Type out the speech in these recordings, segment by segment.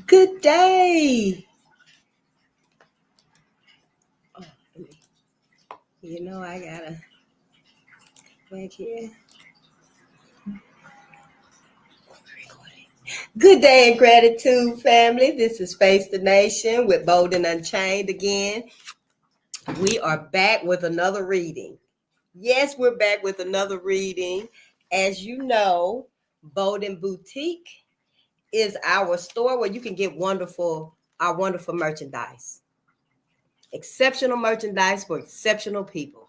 Good day. Oh, I gotta back here. Good day and gratitude, family. This is Face the Nation with Bolden Unchained again. We are back with another reading. Yes, we're back with another reading. As you know, Bolden Boutique is our store where you can get our wonderful merchandise. Exceptional merchandise for exceptional people.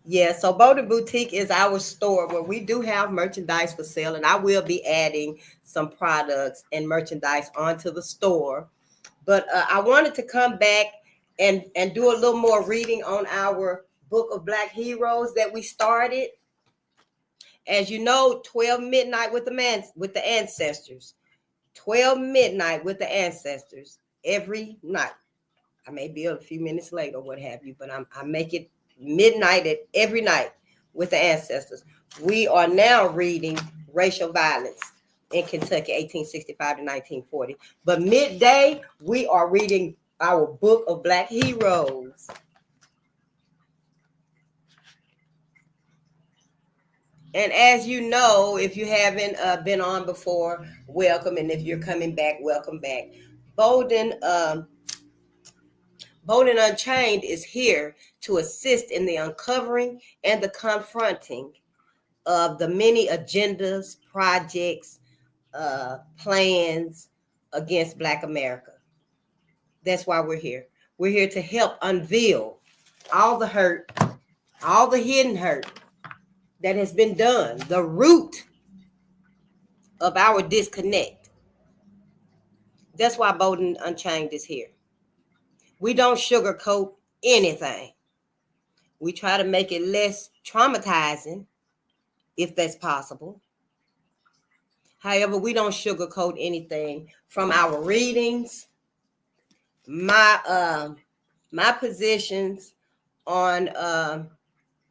Yeah, so Bolden Boutique is our store where we do have merchandise for sale, and I will be adding some products and merchandise onto the store. But I wanted to come back and do a little more reading on our book of Black heroes that we started. As you know, 12 midnight with the ancestors. 12 midnight with the ancestors every night. I may be a few minutes late or what have you, but I make it midnight at every night with the ancestors. We are now reading Racial Violence in Kentucky, 1865 to 1940. But midday, we are reading our book of Black heroes. And as you know, if you haven't been on before, welcome. And if you're coming back, welcome back. Bolden Unchained is here to assist in the uncovering and the confronting of the many agendas, projects, plans against Black America. That's why we're here. We're here to help unveil all the hurt, all the hidden hurt that has been done, the root of our disconnect. That's why Bolden Unchained is here. We don't sugarcoat anything. We try to make it less traumatizing if that's possible. However, we don't sugarcoat anything from our readings. My positions on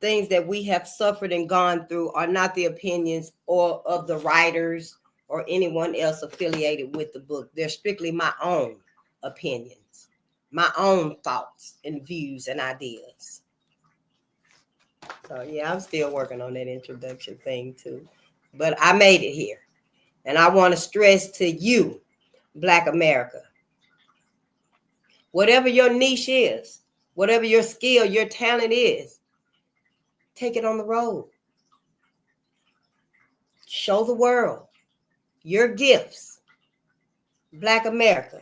things that we have suffered and gone through are not the opinions or of the writers or anyone else affiliated with the book. They're strictly my own opinions, my own thoughts and views and ideas. So yeah, I'm still working on that introduction thing too. But I made it here. And I want to stress to you, Black America, whatever your niche is, whatever your skill, your talent is, take it on the road. Show the world your gifts. Black America,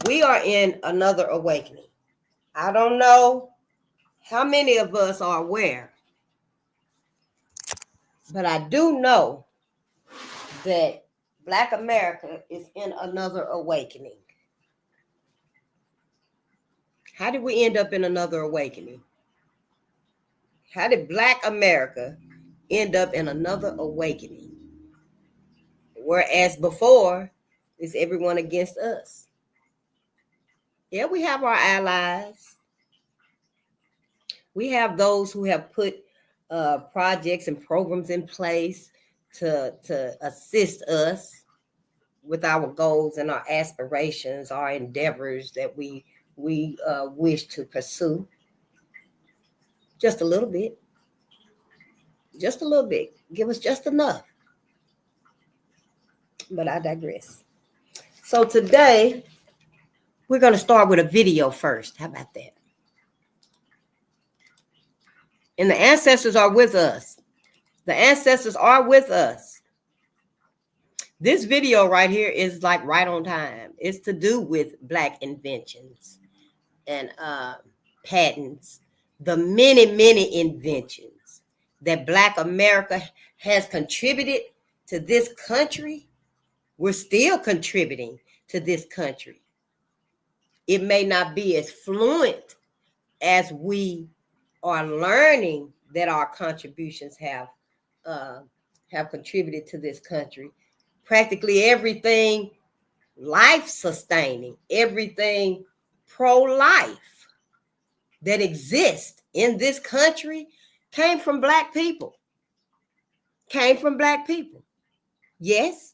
we are in another awakening. I don't know how many of us are aware, but I do know that Black America is in another awakening. How did we end up in another awakening? How did Black America end up in another awakening? Whereas before, it's everyone against us. Yeah, we have our allies. We have those who have put projects and programs in place to assist us with our goals and our aspirations, our endeavors that we wish to pursue. Just a little bit. Just a little bit. Give us just enough. But I digress. So today, we're going to start with a video first. How about that? And the ancestors are with us. The ancestors are with us. This video right here is like right on time. It's to do with Black inventions and patents, the many, many inventions that Black America has contributed to this country. We're still contributing to this country. It may not be as fluent as we are learning that our contributions have contributed to this country. Practically everything life-sustaining, everything pro-life that exists in this country came from Black people. Came from Black people. Yes,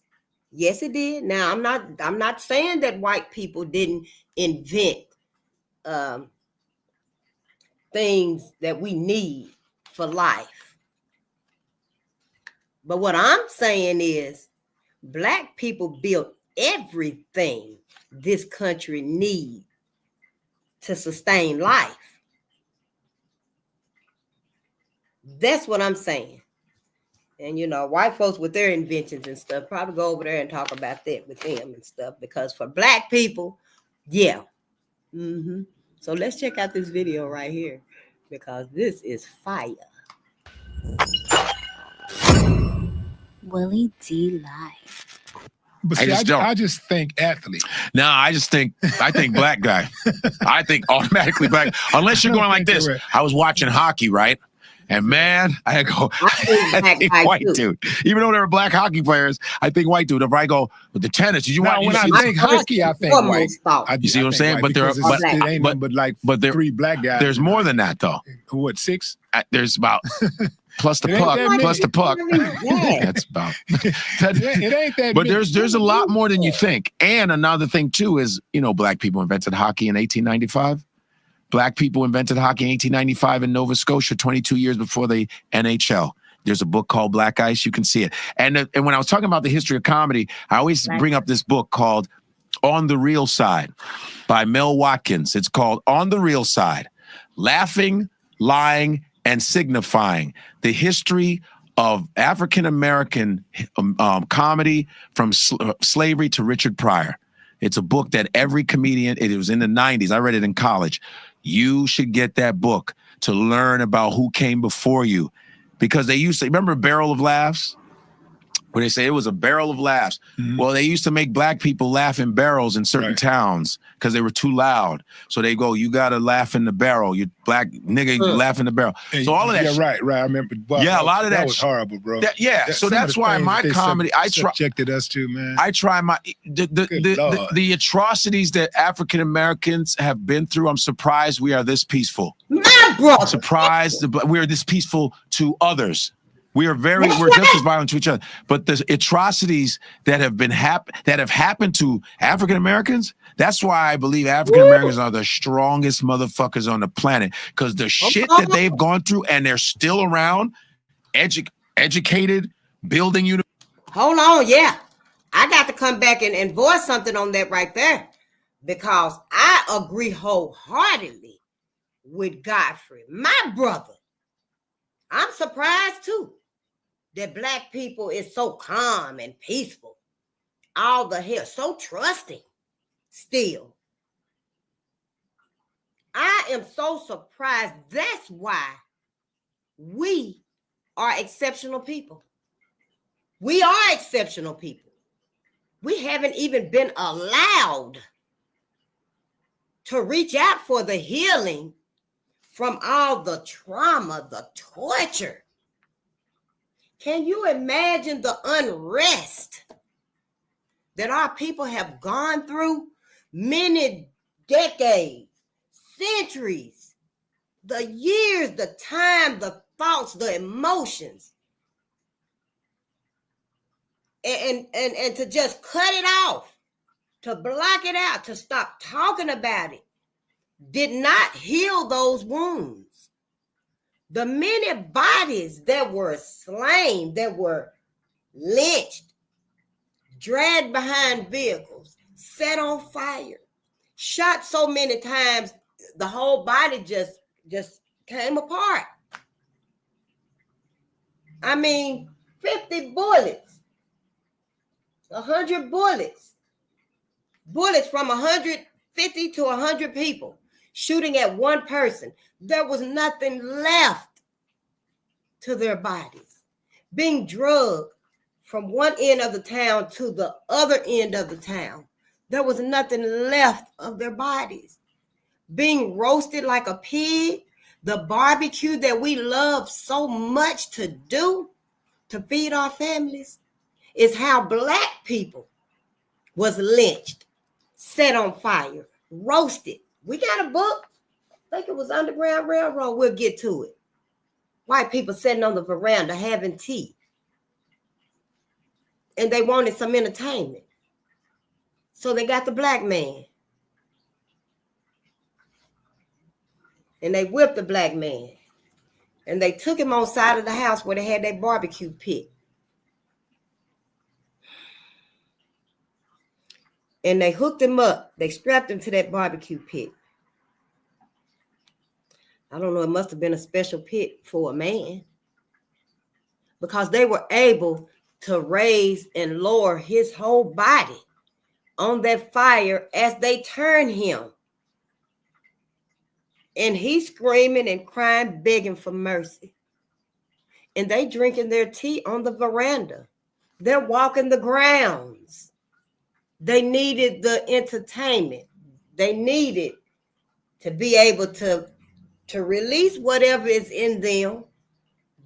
Yes, it did. Now, I'm not saying that white people didn't invent things that we need for life. But what I'm saying is Black people built everything this country needs to sustain life. That's what I'm saying. And, white folks with their inventions and stuff probably go over there and talk about that with them and stuff. Because for Black people, yeah. Mm-hmm. So let's check out this video right here because this is fire. Willie D. Live. But see, I just think athlete. No, I think black guy. I think automatically black. Unless you're going like this. I was watching hockey, right? And man, I think white dude. Even though there were black hockey players, I think white dude. If I go with the tennis, did you watch? When I think hockey, I think white. You see what I'm saying? But there are, but three black guys. There's more than that though. What, 6? There's about. Plus the puck. That's about. It ain't that. But there's a lot more than you think. And another thing too is, black people invented hockey in 1895. Black people invented hockey in 1895 in Nova Scotia, 22 years before the NHL. There's a book called Black Ice. You can see it. And when I was talking about the history of comedy, I always bring up this book called On the Real Side by Mel Watkins. It's called On the Real Side: Laughing, Lying, and Signifying the History of African-American comedy from slavery to Richard Pryor. It's a book that every comedian, it was in the 90s. I read it in college. You should get that book to learn about who came before you. Because they used to, remember Barrel of Laughs? Where they say it was a barrel of laughs. Mm-hmm. Well, they used to make black people laugh in barrels in certain towns because they were too loud. So they go, you got to laugh in the barrel. You black nigga, you laugh in the barrel. So all of that. Yeah, right. I remember. A lot of that was horrible, bro. So that's why my comedy, I try. Subjected us to, man. I try my, the atrocities that African Americans have been through. I'm surprised we are this peaceful. My brother. Surprised we are this peaceful to others. We're just as violent to each other. But the atrocities that have happened to African Americans, that's why I believe African Americans are the strongest motherfuckers on the planet. Because the shit that they've gone through and they're still around, educated, building you. Hold on, yeah. I got to come back and voice something on that right there. Because I agree wholeheartedly with Godfrey, my brother. I'm surprised too that black people is so calm and peaceful. All the hell, so trusting still. I am so surprised. That's why we are exceptional people. We are exceptional people. We haven't even been allowed to reach out for the healing from all the trauma, the torture. Can you imagine the unrest that our people have gone through? Many decades, centuries, the years, the time, the thoughts, the emotions. And to just cut it off, to block it out, to stop talking about it, did not heal those wounds. The many bodies that were slain, that were lynched, dragged behind vehicles, set on fire, shot so many times, the whole body just came apart. I mean, 50 bullets, 100 bullets from 150 to 100 people shooting at one person. There was nothing left to their bodies. Being drugged from one end of the town to the other end of the town. There was nothing left of their bodies. Being roasted like a pig. The barbecue that we love so much to do to feed our families is how black people was lynched, set on fire, roasted. We got a book. I think it was Underground Railroad. We'll get to it. White people sitting on the veranda having tea. and they wanted some entertainment. So they got the black man. And they whipped the black man. And they took him on side of the house where they had their barbecue pit. And they hooked him up. They strapped him to that barbecue pit. I don't know, it must have been a special pit for a man. Because they were able to raise and lower his whole body on that fire as they turned him. And he's screaming and crying, begging for mercy. And they drinking their tea on the veranda. They're walking the grounds. They needed the entertainment. They needed to be able to release whatever is in them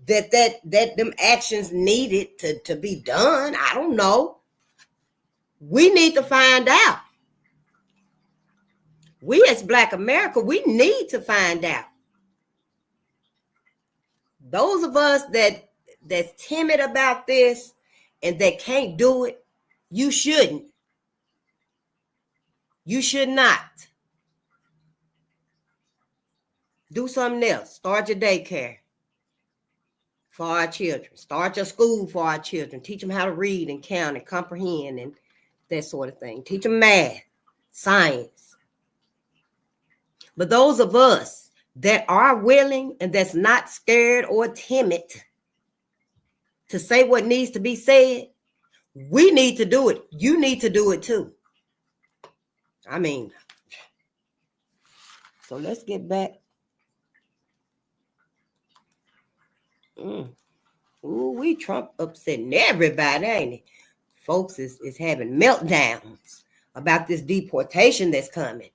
that them actions needed to be done. I don't know. We need to find out. We as Black America, we need to find out. Those of us that's timid about this and that can't do it, you shouldn't. You should not. Do something else. Start your daycare for our children. Start your school for our children. Teach them how to read and count and comprehend and that sort of thing. Teach them math, science. But those of us that are willing and that's not scared or timid to say what needs to be said, we need to do it. You need to do it too. I mean, so let's get back. Ooh, Trump upsetting everybody, ain't it? Folks is having meltdowns about this deportation that's coming.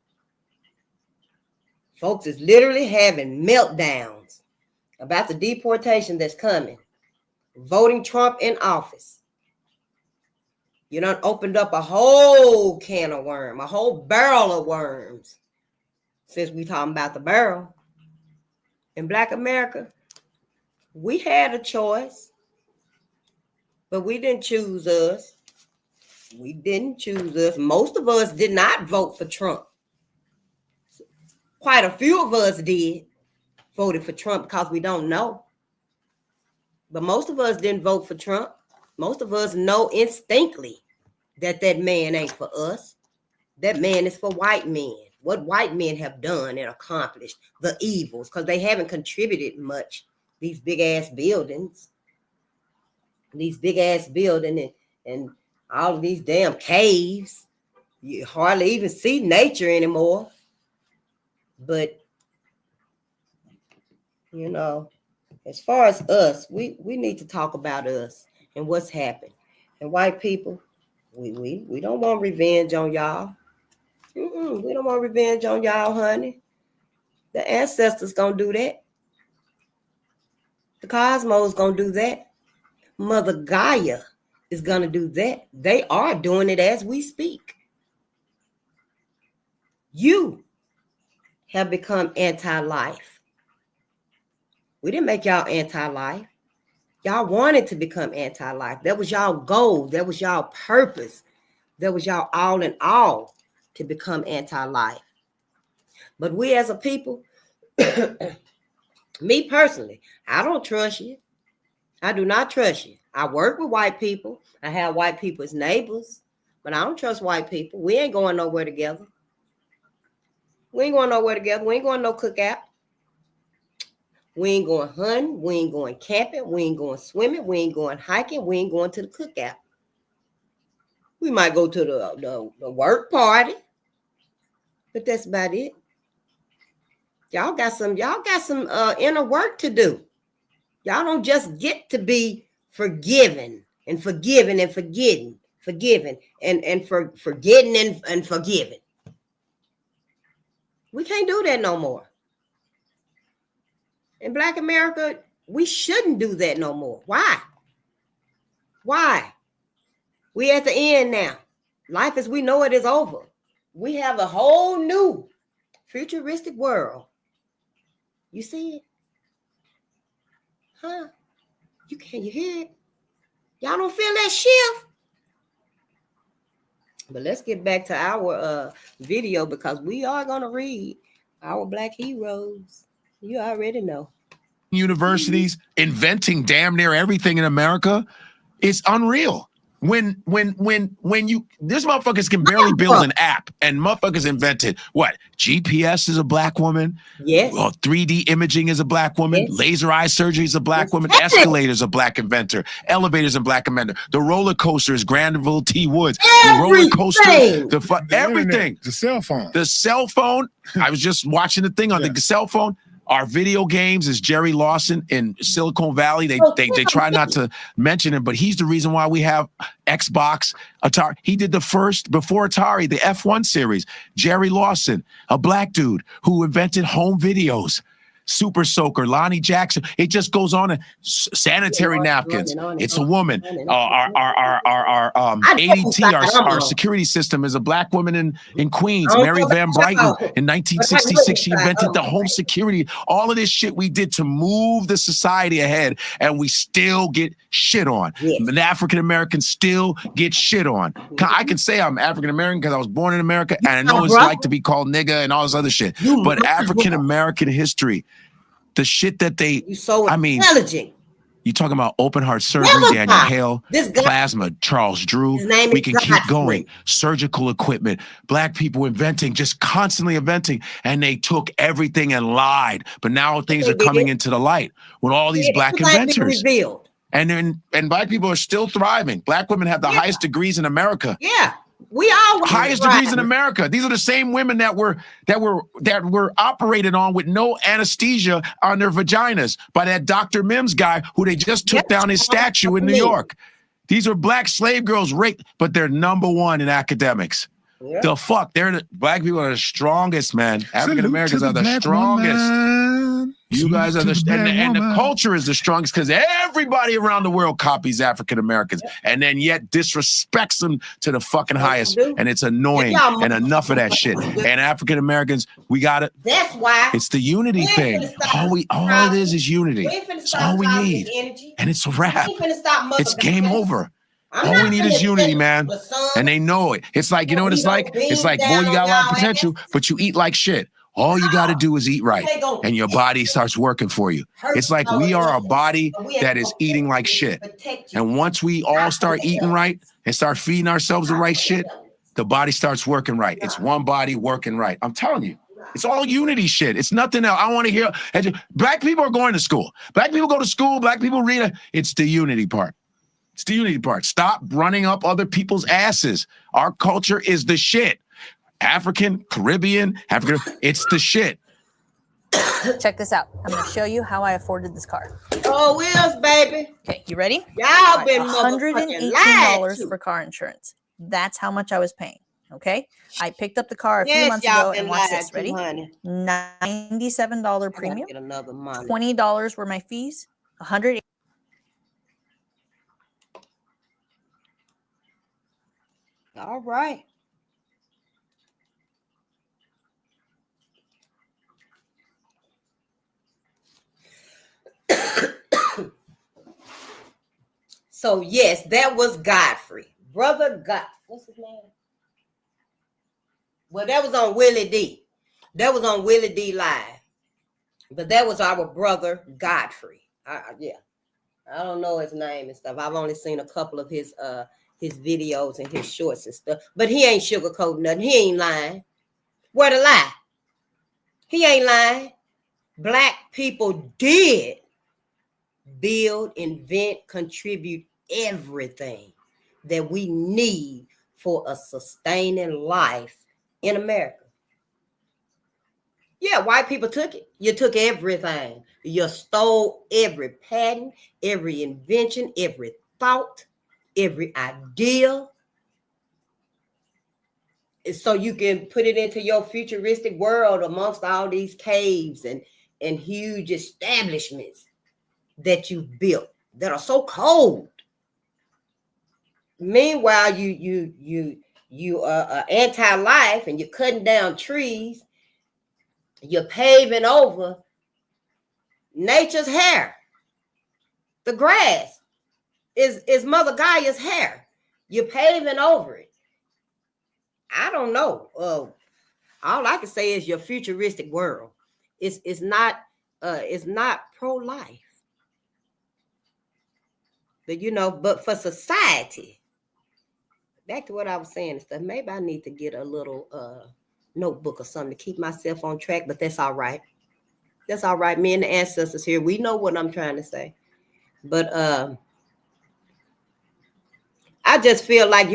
Folks is literally having meltdowns about the deportation that's coming. Voting Trump in office. You done opened up a whole can of worms, a whole barrel of worms, since we talking about the barrel. In Black America, we had a choice, but we didn't choose us. We didn't choose us. Most of us did not vote for Trump. Quite a few of us voted for Trump because we don't know. But most of us didn't vote for Trump. Most of us know instinctively that man ain't for us. That man is for white men. What white men have done and accomplished, the evils, because they haven't contributed much. These big ass buildings, and all of these damn caves. You hardly even see nature anymore. But, you know, as far as us, we need to talk about us and what's happened. And white people, we don't want revenge on y'all. We don't want revenge on y'all, honey. The ancestors gonna do that. The cosmos gonna do that. Mother Gaia is gonna do that. They are doing it as we speak. You have become anti-life. We didn't make y'all anti-life. Y'all wanted to become anti-life. That was y'all goal. That was y'all purpose. That was y'all all in all to become anti-life. But we as a people, me personally, I don't trust you. I do not trust you. I work with white people. I have white people as neighbors, but I don't trust white people. We ain't going nowhere together. We ain't going nowhere together. We ain't going no cookout. We ain't going hunting. We ain't going camping. We ain't going swimming. We ain't going hiking. We ain't going to the cookout. We might go to the work party, but that's about it. Y'all got some inner work to do. Y'all don't just get to be forgiven and forgiving and forgetting, forgiving and forgetting and forgiving. We can't do that no more. In Black America, we shouldn't do that no more. Why? Why? We at the end now. Life as we know it is over. We have a whole new futuristic world. You see it? Huh? You hear it? Y'all don't feel that shift? But let's get back to our video because we are going to read our Black heroes. You already know. Universities inventing damn near everything in America. It's unreal. When you this motherfuckers can barely build an app, and motherfuckers invented what? GPS is a black woman. Yes. Well, 3D imaging is a black woman. Yes. Laser eye surgery is a black Yes. woman. Escalators a black inventor. Elevators a black inventor. The roller coaster is Granville T. Woods. The roller coaster, everything. The cell phone. The cell phone. I was just watching the thing on the cell phone. Our video games is Jerry Lawson in Silicon Valley. They try not to mention him, but he's the reason why we have Xbox, Atari. He did the first, before Atari, the F1 series. Jerry Lawson, a black dude who invented home videos. Super Soaker, Lonnie Jackson. It just goes on. Sanitary napkins. It's a woman. Our ADT, our security system, is a black woman in Queens. Mary Van Brighton in 1966. She invented the home security. All of this shit we did to move the society ahead, and we still get shit on. And African Americans still get shit on. I can say I'm African American because I was born in America, and I know it's like to be called nigga and all this other shit. But African American history, the shit that they, intelligent. You talking about open heart surgery, Daniel Hale, plasma, Charles Drew. We can keep going. Surgical equipment, black people inventing, just constantly inventing, and they took everything and lied. But now things are coming into the light with all these black inventors. And black people are still thriving. Black women have the highest degrees in America. Yeah. We all highest degrees in America. These are the same women that were operated on with no anesthesia on their vaginas by that Dr. Mims guy who they just took down his statue in New York. These are black slave girls raped, but they're #1 in academics. Yep. The fuck? Black people are the strongest, man. African Americans are the strongest. Woman. You guys are and the culture is the strongest because everybody around the world copies African Americans and then yet disrespects them to the fucking highest. And it's annoying. And enough of that shit. And African Americans, we got it. That's why it's the unity thing. All it is unity. It's all we need. And it's a wrap. It's game over. All we need is unity, man. And they know it. It's like, you know what it's like? It's like, boy, you got a lot of potential, but you eat like shit. All you got to do is eat right, and your body starts working for you. It's like we are a body that is eating like shit. And once we all start eating right and start feeding ourselves the right shit, the body starts working right. It's one body working right. I'm telling you. It's all unity shit. It's nothing else. I want to hear. Black people are going to school. Black people go to school. Black people read. It's the unity part. It's the unity part. Stop running up other people's asses. Our culture is the shit. African, Caribbean, African, it's the shit. Check this out. I'm going to show you how I afforded this car. Oh, wheels, baby. Okay, you ready? Y'all been $118 for car insurance. That's how much I was paying. Okay, I picked up the car a few months ago, and watch this. Ready? $97 premium. $20 were my fees. $100. All right. So yes, that was Godfrey. Brother God. What's his name? Well, that was on Willie D. That was on Willie D Live. But that was our brother Godfrey. Yeah. I don't know his name and stuff. I've only seen a couple of his videos and his shorts and stuff. But he ain't sugarcoating nothing. He ain't lying. Where to lie? He ain't lying. Black people did build, invent, contribute everything that we need for a sustaining life in America. Yeah, white people took it. You took everything. You stole every patent, every invention, every thought, every idea. So you can put it into your futuristic world amongst all these caves and huge establishments that you've built that are so cold. Meanwhile, you are anti-life and you're cutting down trees. You're paving over nature's hair. The grass is Mother Gaia's hair. You're paving over it. I don't know. All I can say is your futuristic world is not pro-life. But but for society, back to what I was saying and stuff, maybe I need to get a little notebook or something to keep myself on track, but that's all right. That's all right. Me and the ancestors here, we know what I'm trying to say. But I just feel like,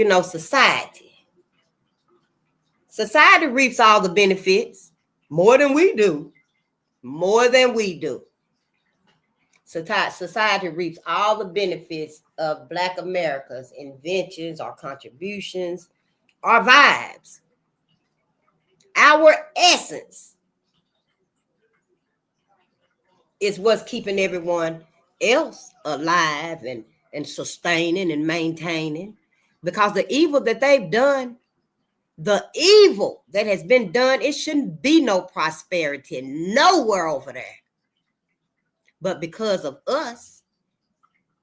society reaps all the benefits more than we do. More than we do. Society reaps all the benefits of Black America's inventions, our contributions, our vibes, our essence is what's keeping everyone else alive and sustaining and maintaining. Because the evil that they've done, the evil that has been done, it shouldn't be no prosperity nowhere over there. But because of us,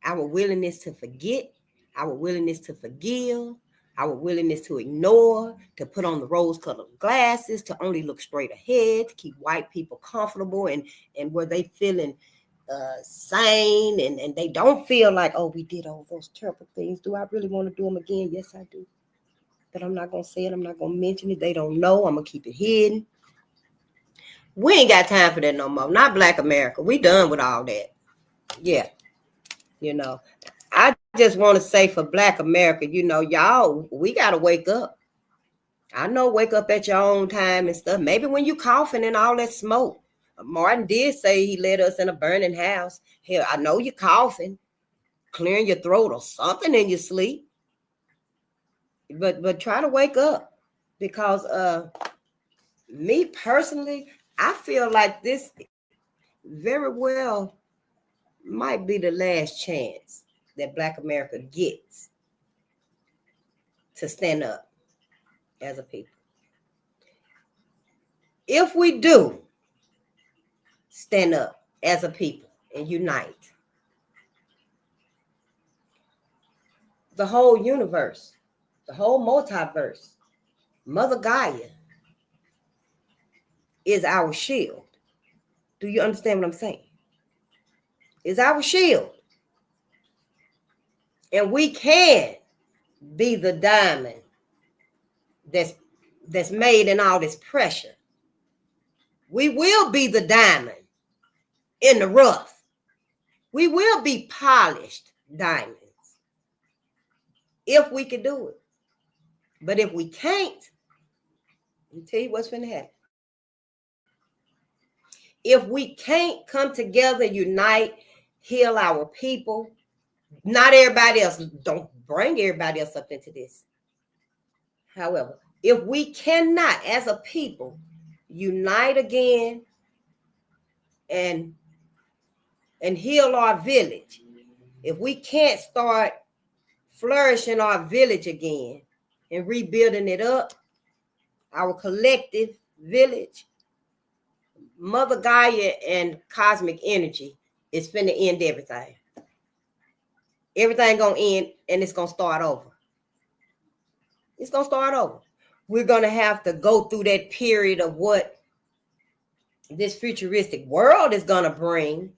our willingness to forget, our willingness to forgive, our willingness to ignore, to put on the rose-colored glasses, to only look straight ahead, to keep white people comfortable and where they feeling sane and they don't feel like, oh, we did all those terrible things. Do I really want to do them again? Yes, I do. But I'm not going to say it. I'm not going to mention it. They don't know. I'm going to keep it hidden. We ain't got time for that no more. Not Black America. We done with all that. Yeah. I just want to say for Black America, y'all, we got to wake up. I know, wake up at your own time and stuff. Maybe when you coughing and all that smoke. Martin did say he led us in a burning house. Hell, I know you're coughing, clearing your throat or something in your sleep. But try to wake up, because me personally, I feel like this very well might be the last chance that Black America gets to stand up as a people. If we do stand up as a people and unite, the whole universe, the whole multiverse, Mother Gaia is our shield. Do you understand what I'm saying? Is our shield. And we can be the diamond that's made in all this pressure. We will be the diamond in the rough. We will be polished diamonds if we can do it. But if we can't, I'll tell you what's going to happen. If we can't come together, unite, heal our people, not everybody else, don't bring everybody else up into this. However, if we cannot, as a people, unite again and heal our village, if we can't start flourishing our village again and rebuilding it up, our collective village, Mother Gaia and cosmic energy is finna end everything. Everything gonna end and it's gonna start over. It's gonna start over. We're gonna have to go through that period of what this futuristic world is gonna bring.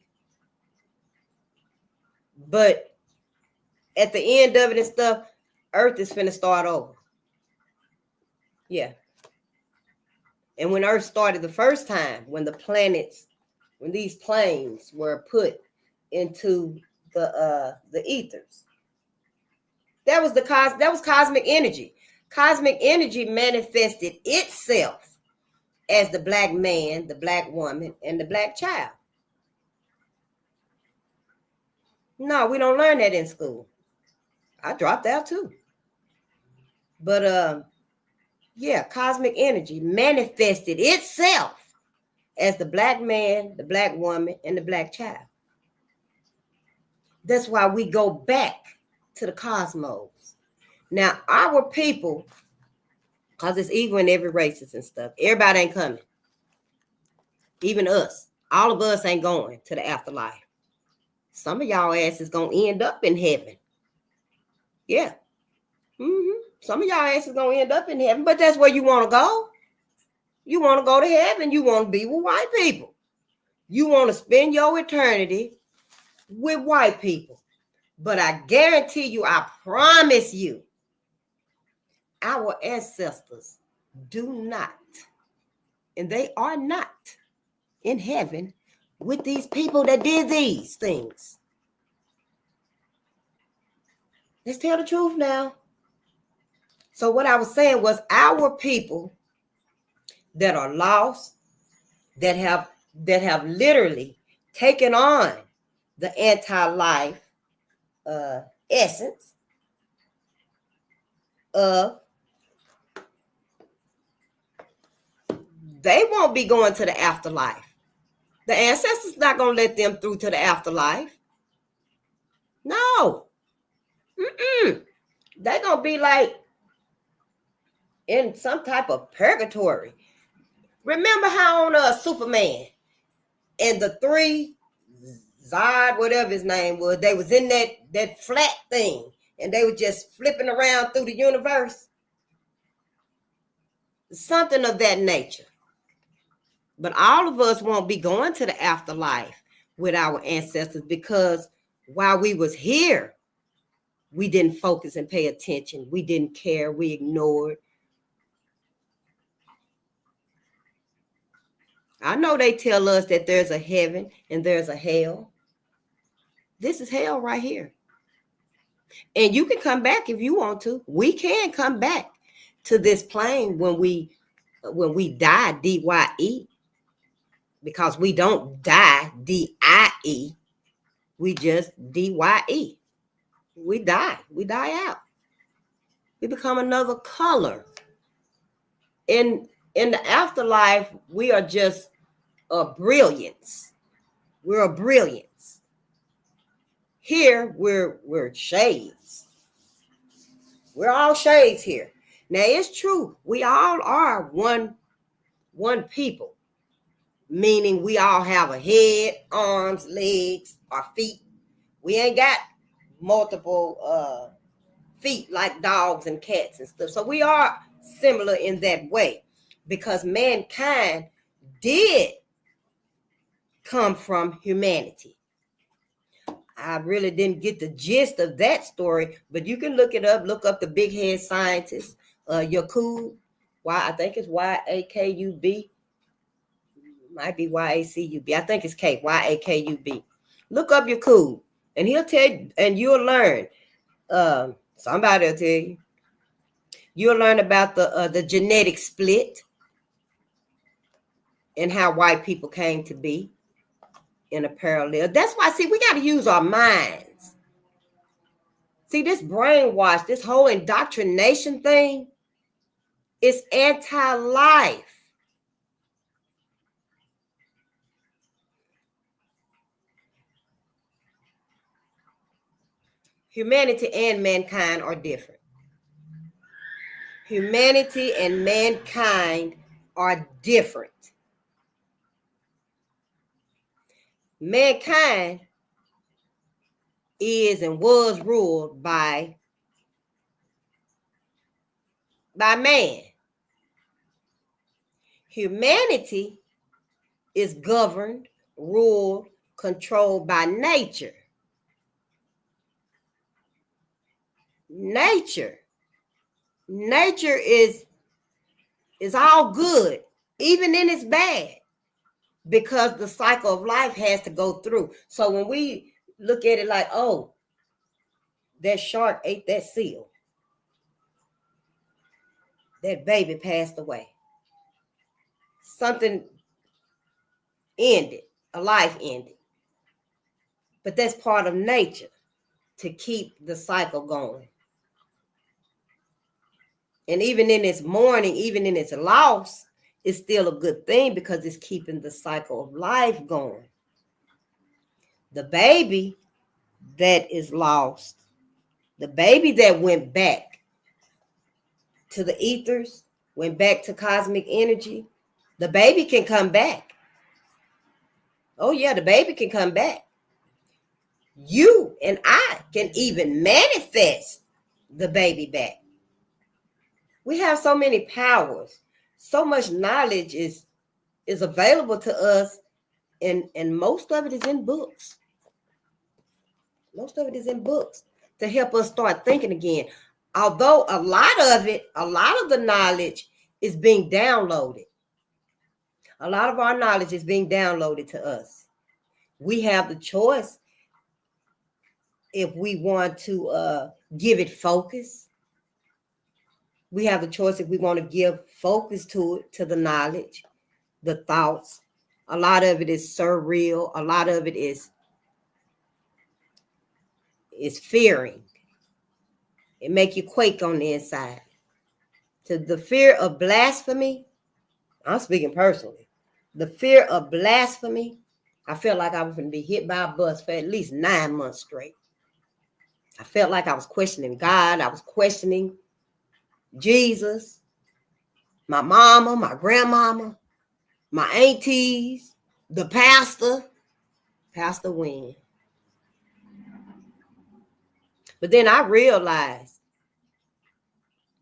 But at the end of it and stuff, Earth is finna start over. Yeah. And when Earth started the first time, when these planes were put into the ethers, that was cosmic energy. Cosmic energy manifested itself as the Black man, the Black woman, and the Black child. No, we don't learn that in school. I dropped out too. But cosmic energy manifested itself as the Black man, the Black woman, and the Black child. That's why we go back to the cosmos. Now, our people, because it's evil in every races and stuff, everybody ain't coming. Even us. All of us ain't going to the afterlife. Some of y'all asses gonna end up in heaven. Yeah. Some of y'all asses gonna end up in heaven, but that's where you want to go. You want to go to heaven. You want to be with white people. You want to spend your eternity with white people. But I guarantee you, I promise you, our ancestors do not, and they are not in heaven with these people that did these things. Let's tell the truth now. So what I was saying was our people that are lost, that have literally taken on the anti-life essence of, they won't be going to the afterlife. The ancestors not going to let them through to the afterlife. No. They're going to be like in some type of purgatory. Remember how on Superman and the three Zod, whatever his name was, they was in that flat thing and they were just flipping around through the universe. Something of that nature. But all of us won't be going to the afterlife with our ancestors because while we was here, we didn't focus and pay attention. We didn't care. We ignored. I know they tell us that there's a heaven and there's a hell. This is hell right here. And you can come back if you want to. We can come back to this plane when we die, D-Y-E. Because we don't die, D-I-E. We just D-Y-E. We die. We die out. We become another color. In the afterlife, we are just a brilliance. We're a brilliance. Here, we're shades. We're all shades here. Now, it's true. We all are one people. Meaning we all have a head, arms, legs, or feet. We ain't got multiple feet like dogs and cats and stuff. So we are similar in that way because mankind did come from humanity. I really didn't get the gist of that story, but you can look it up. Look up the big head scientist, Yakub. I think it's Y-A-K-U-B. Might be Y-A-C-U-B. I think it's Y-A-K-U-B. Look up Yakub, and he'll tell you, and you'll learn. Somebody will tell you. You'll learn about the genetic split and how white people came to be in a parallel. That's why, see, we got to use our minds. See, this brainwash, this whole indoctrination thing is anti-life. Humanity and mankind are different. Humanity and mankind are different. Mankind is and was ruled by man. Humanity is governed, ruled, controlled by nature. Nature is all good, even in its bad, because the cycle of life has to go through. So when we look at it like, oh, that shark ate that seal, that baby passed away, something ended, a life ended. But that's part of nature to keep the cycle going. And even in its mourning, even in its loss, it's still a good thing because it's keeping the cycle of life going. The baby that is lost, the baby that went back to the ethers, went back to cosmic energy, the baby can come back. Oh yeah, the baby can come back. You and I can even manifest the baby back. We have so many powers. So much knowledge is available to us, and most of it is in books. Most of it is in books to help us start thinking again. Although a lot of the knowledge is being downloaded. A lot of our knowledge is being downloaded to us. We have the choice if we want to give it focus. We have the choice if we want to give focus to it, to the knowledge, the thoughts. A lot of it is surreal. A lot of it is fearing. It make you quake on the inside. To the fear of blasphemy, I'm speaking personally. The fear of blasphemy, I felt like I was going to be hit by a bus for at least 9 months straight. I felt like I was questioning God. I was questioning Jesus, my mama, my grandmama, my aunties, the pastor, Pastor Wynn. But then I realized,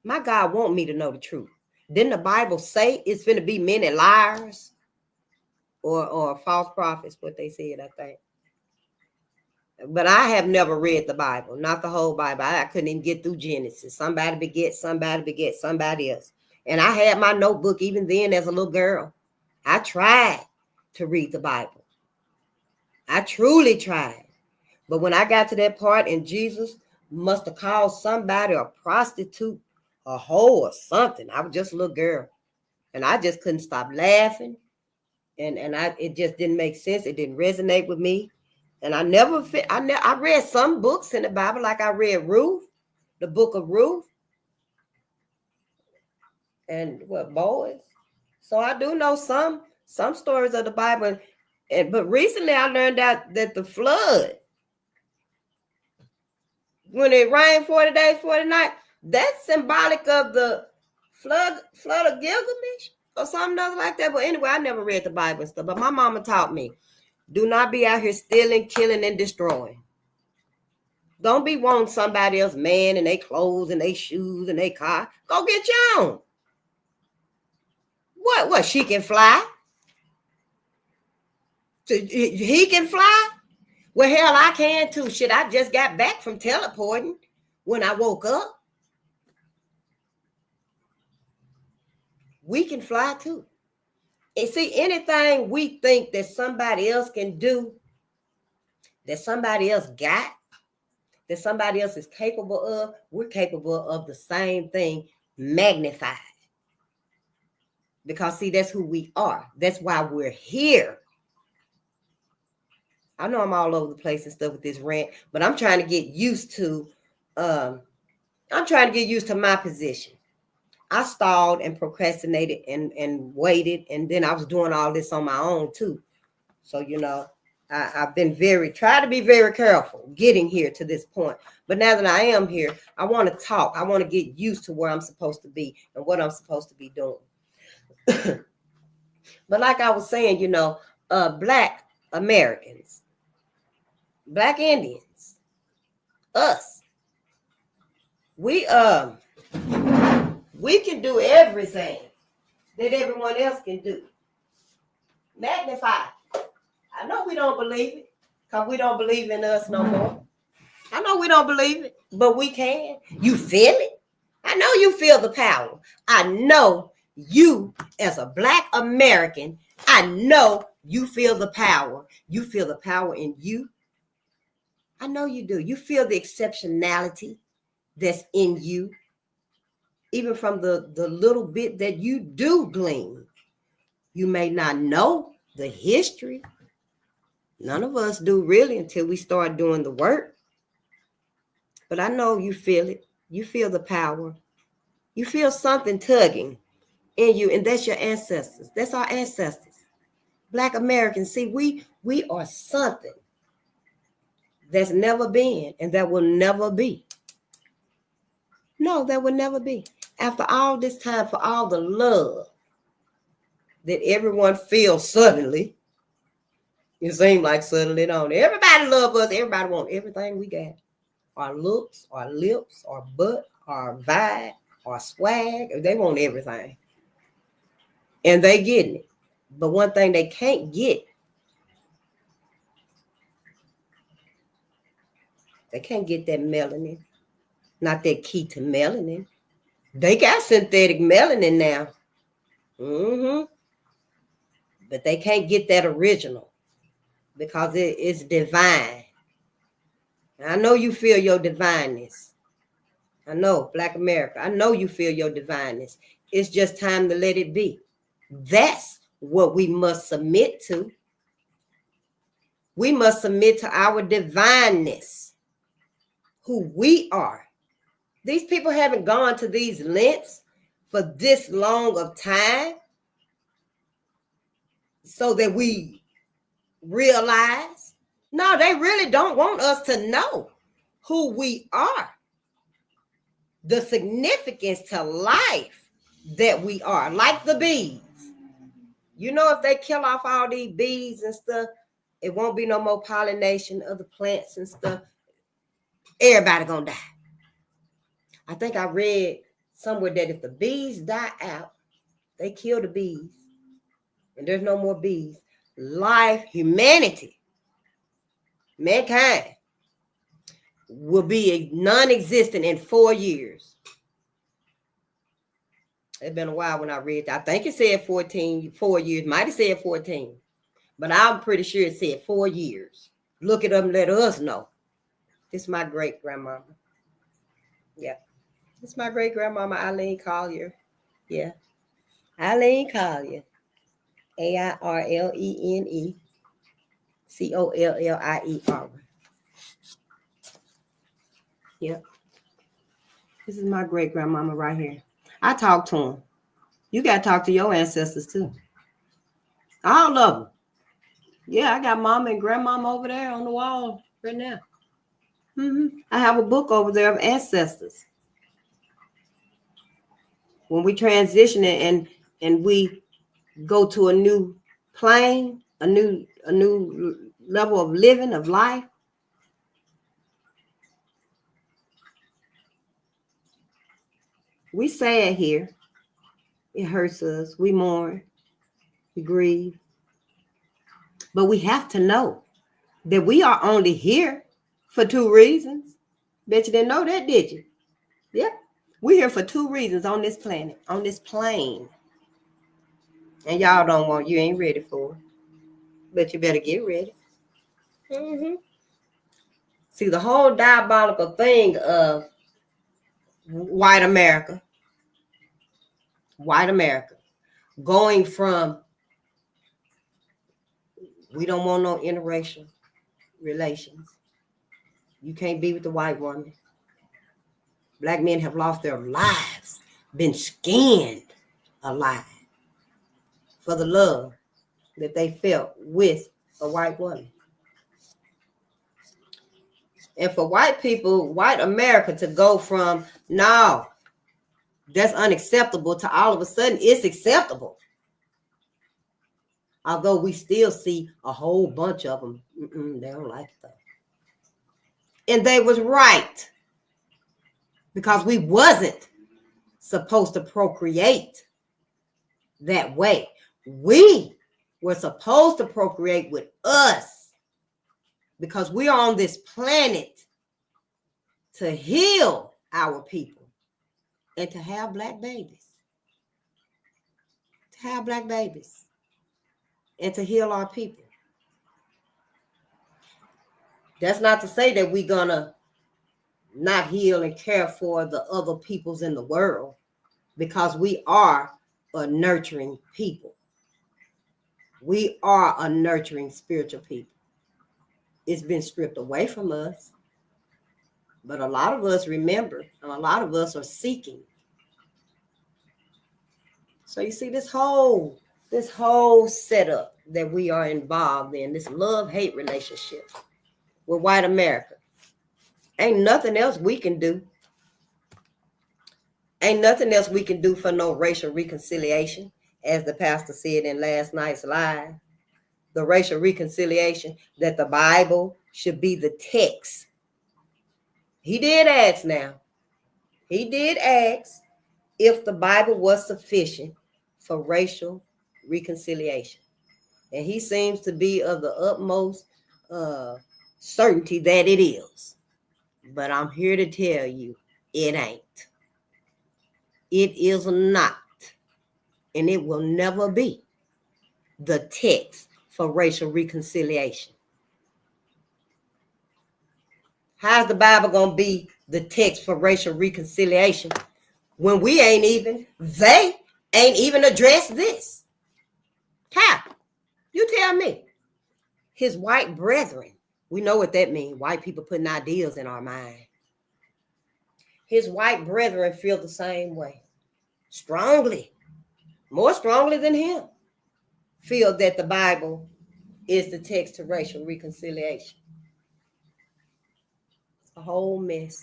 my God want me to know the truth. Didn't the Bible say it's going to be many liars or false prophets, what they said, I think. But I have never read the Bible, not the whole Bible. I couldn't even get through Genesis. Somebody beget somebody else. And I had my notebook even then as a little girl. I tried to read the Bible. I truly tried. But when I got to that part, and Jesus must have called somebody a prostitute, a hoe or something. I was just a little girl. And I just couldn't stop laughing. And it just didn't make sense. It didn't resonate with me. And I read some books in the Bible, like I read Ruth, the book of Ruth, and Boaz. So I do know some stories of the Bible. But recently I learned out that the flood, when it rained 40 days, 40 nights, that's symbolic of the flood of Gilgamesh or something else like that. But anyway, I never read the Bible and stuff. But my mama taught me, do not be out here stealing, killing, and destroying. Don't be wanting somebody else's man and their clothes and their shoes and their car. Go get your own. What? She can fly? He can fly? Well, hell, I can too. Shit, I just got back from teleporting when I woke up. We can fly too. And see, anything we think that somebody else can do, that somebody else got, that somebody else is capable of, we're capable of the same thing magnified. Because see, that's who we are. That's why we're here. I know I'm all over the place and stuff with this rant, but I'm trying to get used to my position. I stalled and procrastinated and waited, and then I was doing all this on my own too. So, I've been try to be very careful getting here to this point. But now that I am here, I want to talk. I want to get used to where I'm supposed to be and what I'm supposed to be doing. But like I was saying, Black Americans, Black Indians, us, we can do everything that everyone else can do. Magnify. I know we don't believe it because we don't believe in us no more. I know we don't believe it, but we can. You feel it? I know you feel the power. I know you, as a Black American, I know you feel the power. You feel the power in you. I know you do. You feel the exceptionality that's in you. Even from the little bit that you do glean. You may not know the history. None of us do really until we start doing the work. But I know you feel it. You feel the power. You feel something tugging in you, and that's your ancestors. That's our ancestors. Black Americans, see, we are something that's never been and that will never be. No, that will never be. After all this time, for all the love that everyone feels suddenly, it seems like suddenly, don't it? Everybody love us. Everybody want everything we got. Our looks, our lips, our butt, our vibe. or swag. They want everything. And they getting it. But one thing they can't get, they can't get that melanin. Not that key to melanin. They got synthetic melanin now. But they can't get that original because it is divine. I know you feel your divineness. I know, Black America. I know you feel your divineness. It's just time to let it be. That's what we must submit to. We must submit to our divineness, who we are. These people haven't gone to these lengths for this long of time so that we realize. No, they really don't want us to know who we are. The significance to life that we are, like the bees. You know, if they kill off all these bees and stuff, it won't be no more pollination of the plants and stuff. Everybody gonna die. I think I read somewhere that if the bees die out, they kill the bees, and there's no more bees. Life, humanity, mankind will be non-existent in 4 years. It's been a while when I read that. I think it said 4 years. Might have said 14. But I'm pretty sure it said 4 years. Look it up and let us know. This is my great-grandmama. Yeah. This is my great-grandmama, Eileen Collier. Yeah. Eileen Collier. AIRLENE COLLIER. Yep. This is my great-grandmama right here. I talk to them. You got to talk to your ancestors too. All of them. Yeah, I got mama and grandmama over there on the wall right now. I have a book over there of ancestors. When we transition it and we go to a new plane, a new level of living, of life, we sad here. It hurts us. We mourn. We grieve. But we have to know that we are only here for 2 reasons. Bet you didn't know that, did you? Yep. We're here for 2 reasons on this planet, on this plane. And y'all don't want, you ain't ready for it. But you better get ready. See, the whole diabolical thing of white America, going from, we don't want no interracial relations. You can't be with the white woman. Black men have lost their lives, been skinned alive for the love that they felt with a white woman. And for white people, white America to go from, no, that's unacceptable, to all of a sudden it's acceptable. Although we still see a whole bunch of them, they don't like it though. And they was right, because we wasn't supposed to procreate that way. We were supposed to procreate with us, because we are on this planet to heal our people and to have black babies. To have black babies and to heal our people. That's not to say that we're gonna not heal and care for the other peoples in the world, because we are a nurturing people. We are a nurturing spiritual people. It's been stripped away from us, but a lot of us remember, and a lot of us are seeking. So you see this whole setup that we are involved in, this love-hate relationship with white America. Ain't nothing else we can do. Ain't nothing else we can do for no racial reconciliation, as the pastor said in last night's live. The racial reconciliation, that the Bible should be the text. He did ask now. He did ask, if the Bible was sufficient for racial reconciliation. And he seems to be of the utmost certainty that it is. But I'm here to tell you, it ain't. It is not, and it will never be the text for racial reconciliation. How's the Bible going to be the text for racial reconciliation when they ain't even addressed this? How? You tell me. His white brethren, we know what that means. White people putting ideas in our mind. His white brethren feel the same way. Strongly, more strongly than him, feel that the Bible is the text to racial reconciliation. It's a whole mess.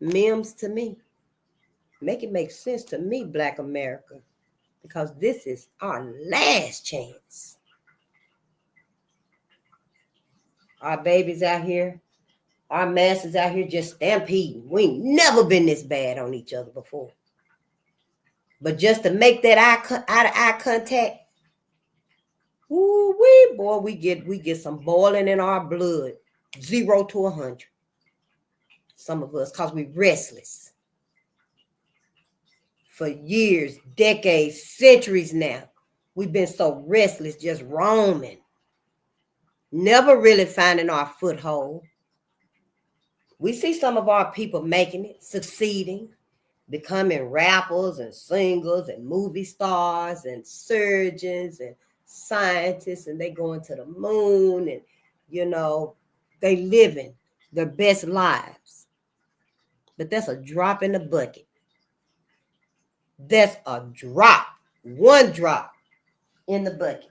Mims to me. Make it make sense to me, Black America, because this is our last chance. Our babies out here, our masses out here just stampeding. We ain't never been this bad on each other before. But just to make that eye contact, ooh-wee, boy, we get some boiling in our blood, 0 to 100. Some of us, because we restless. For years, decades, centuries now, we've been so restless, just roaming, never really finding our foothold. We see some of our people making it, succeeding, becoming rappers and singers and movie stars and surgeons and scientists, and they going to the moon, and they living their best lives. But that's a drop in the bucket. That's a drop, one drop in the bucket.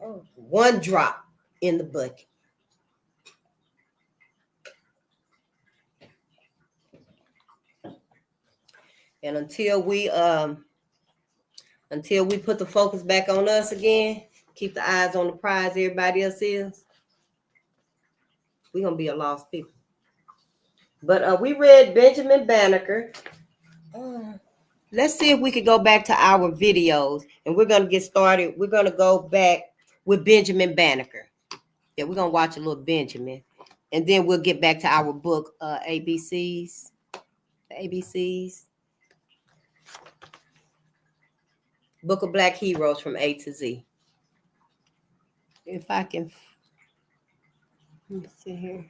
Oh, one drop in the bucket. And until we put the focus back on us again, keep the eyes on the prize everybody else is, we're gonna be a lost people. But we read Benjamin Banneker. Let's see if we could go back to our videos, and we're gonna get started. We're gonna go back with Benjamin Banneker. Yeah, we're gonna watch a little Benjamin, and then we'll get back to our book, ABCs. The ABCs. Book of Black Heroes from A to Z. If I can, let me see here.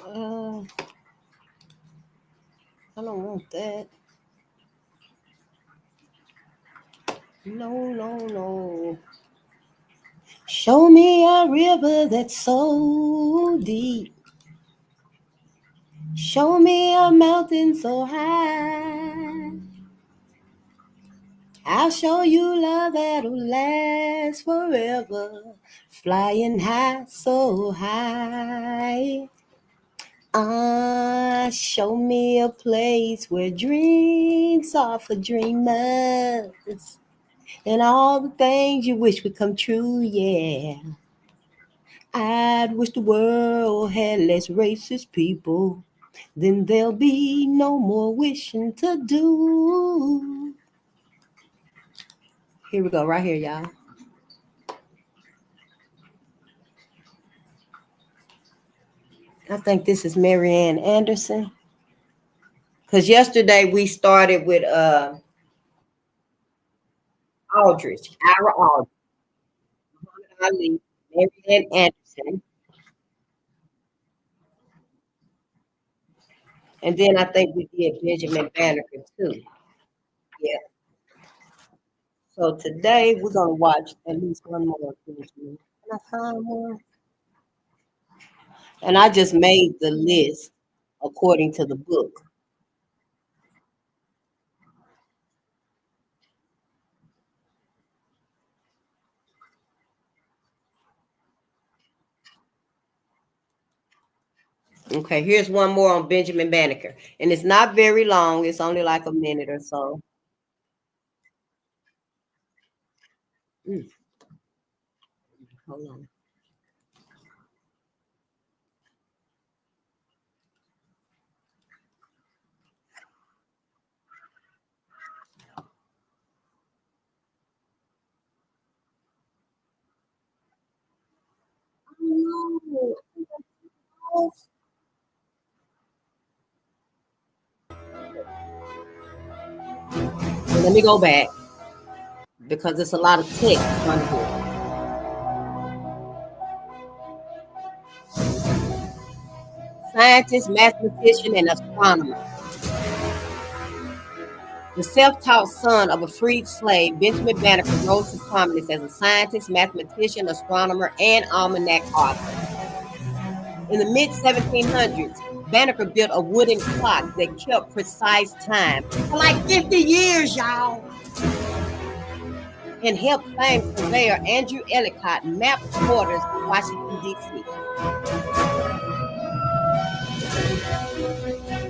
I don't want that. No. Show me a river that's so deep. Show me a mountain so high. I'll show you love that'll last forever. Flying high, so high. Show me a place where dreams are for dreamers. And all the things you wish would come true, yeah. I'd wish the world had less racist people. Then there'll be no more wishing to do. Here we go, right here, y'all. I think this is Marianne Anderson. Because yesterday we started with Aldrich, Ira Aldrich, Muhammad Ali, Marianne Anderson. And then I think we did Benjamin Banneker too. Yeah. So today we're gonna watch at least one more. Can I find one? And I just made the list according to the book. Okay, here's one more on Benjamin Banneker. And it's not very long. It's only like a minute or so. Hold on. Let me go back because there's a lot of text on here. Scientist, mathematician, and astronomer. The self-taught son of a freed slave, Benjamin Banneker rose to prominence as a scientist, mathematician, astronomer, and almanac author. In the mid-1700s, Banneker built a wooden clock that kept precise time for like 50 years, y'all, and helped famed surveyor Andrew Ellicott map the borders of Washington, D.C.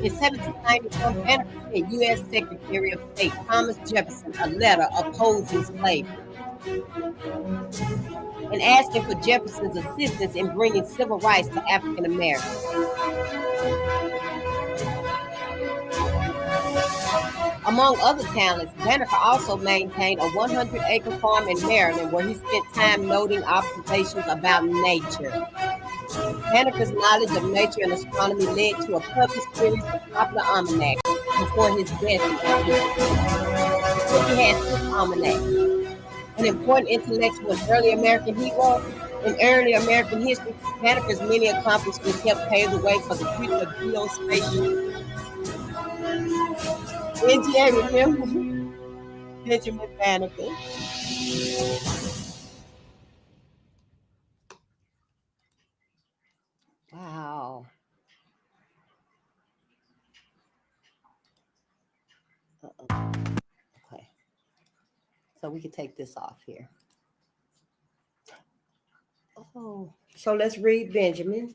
In 1791, Banneker sent U.S. Secretary of State Thomas Jefferson a letter opposing slavery and asking for Jefferson's assistance in bringing civil rights to African Americans. Among other talents, Banneker also maintained a 100-acre farm in Maryland where he spent time noting observations about nature. Banneker's knowledge of nature and astronomy led to a published series of popular almanacs before his death in 1860. He had 6 almanacs. An important intellectual and early American hero. In early American history, Banneker's many accomplishments helped pave the way for the future of geospatial. NGA, remember Benjamin Banneker? Wow. Okay. So we can take this off here. Oh, so let's read Benjamin.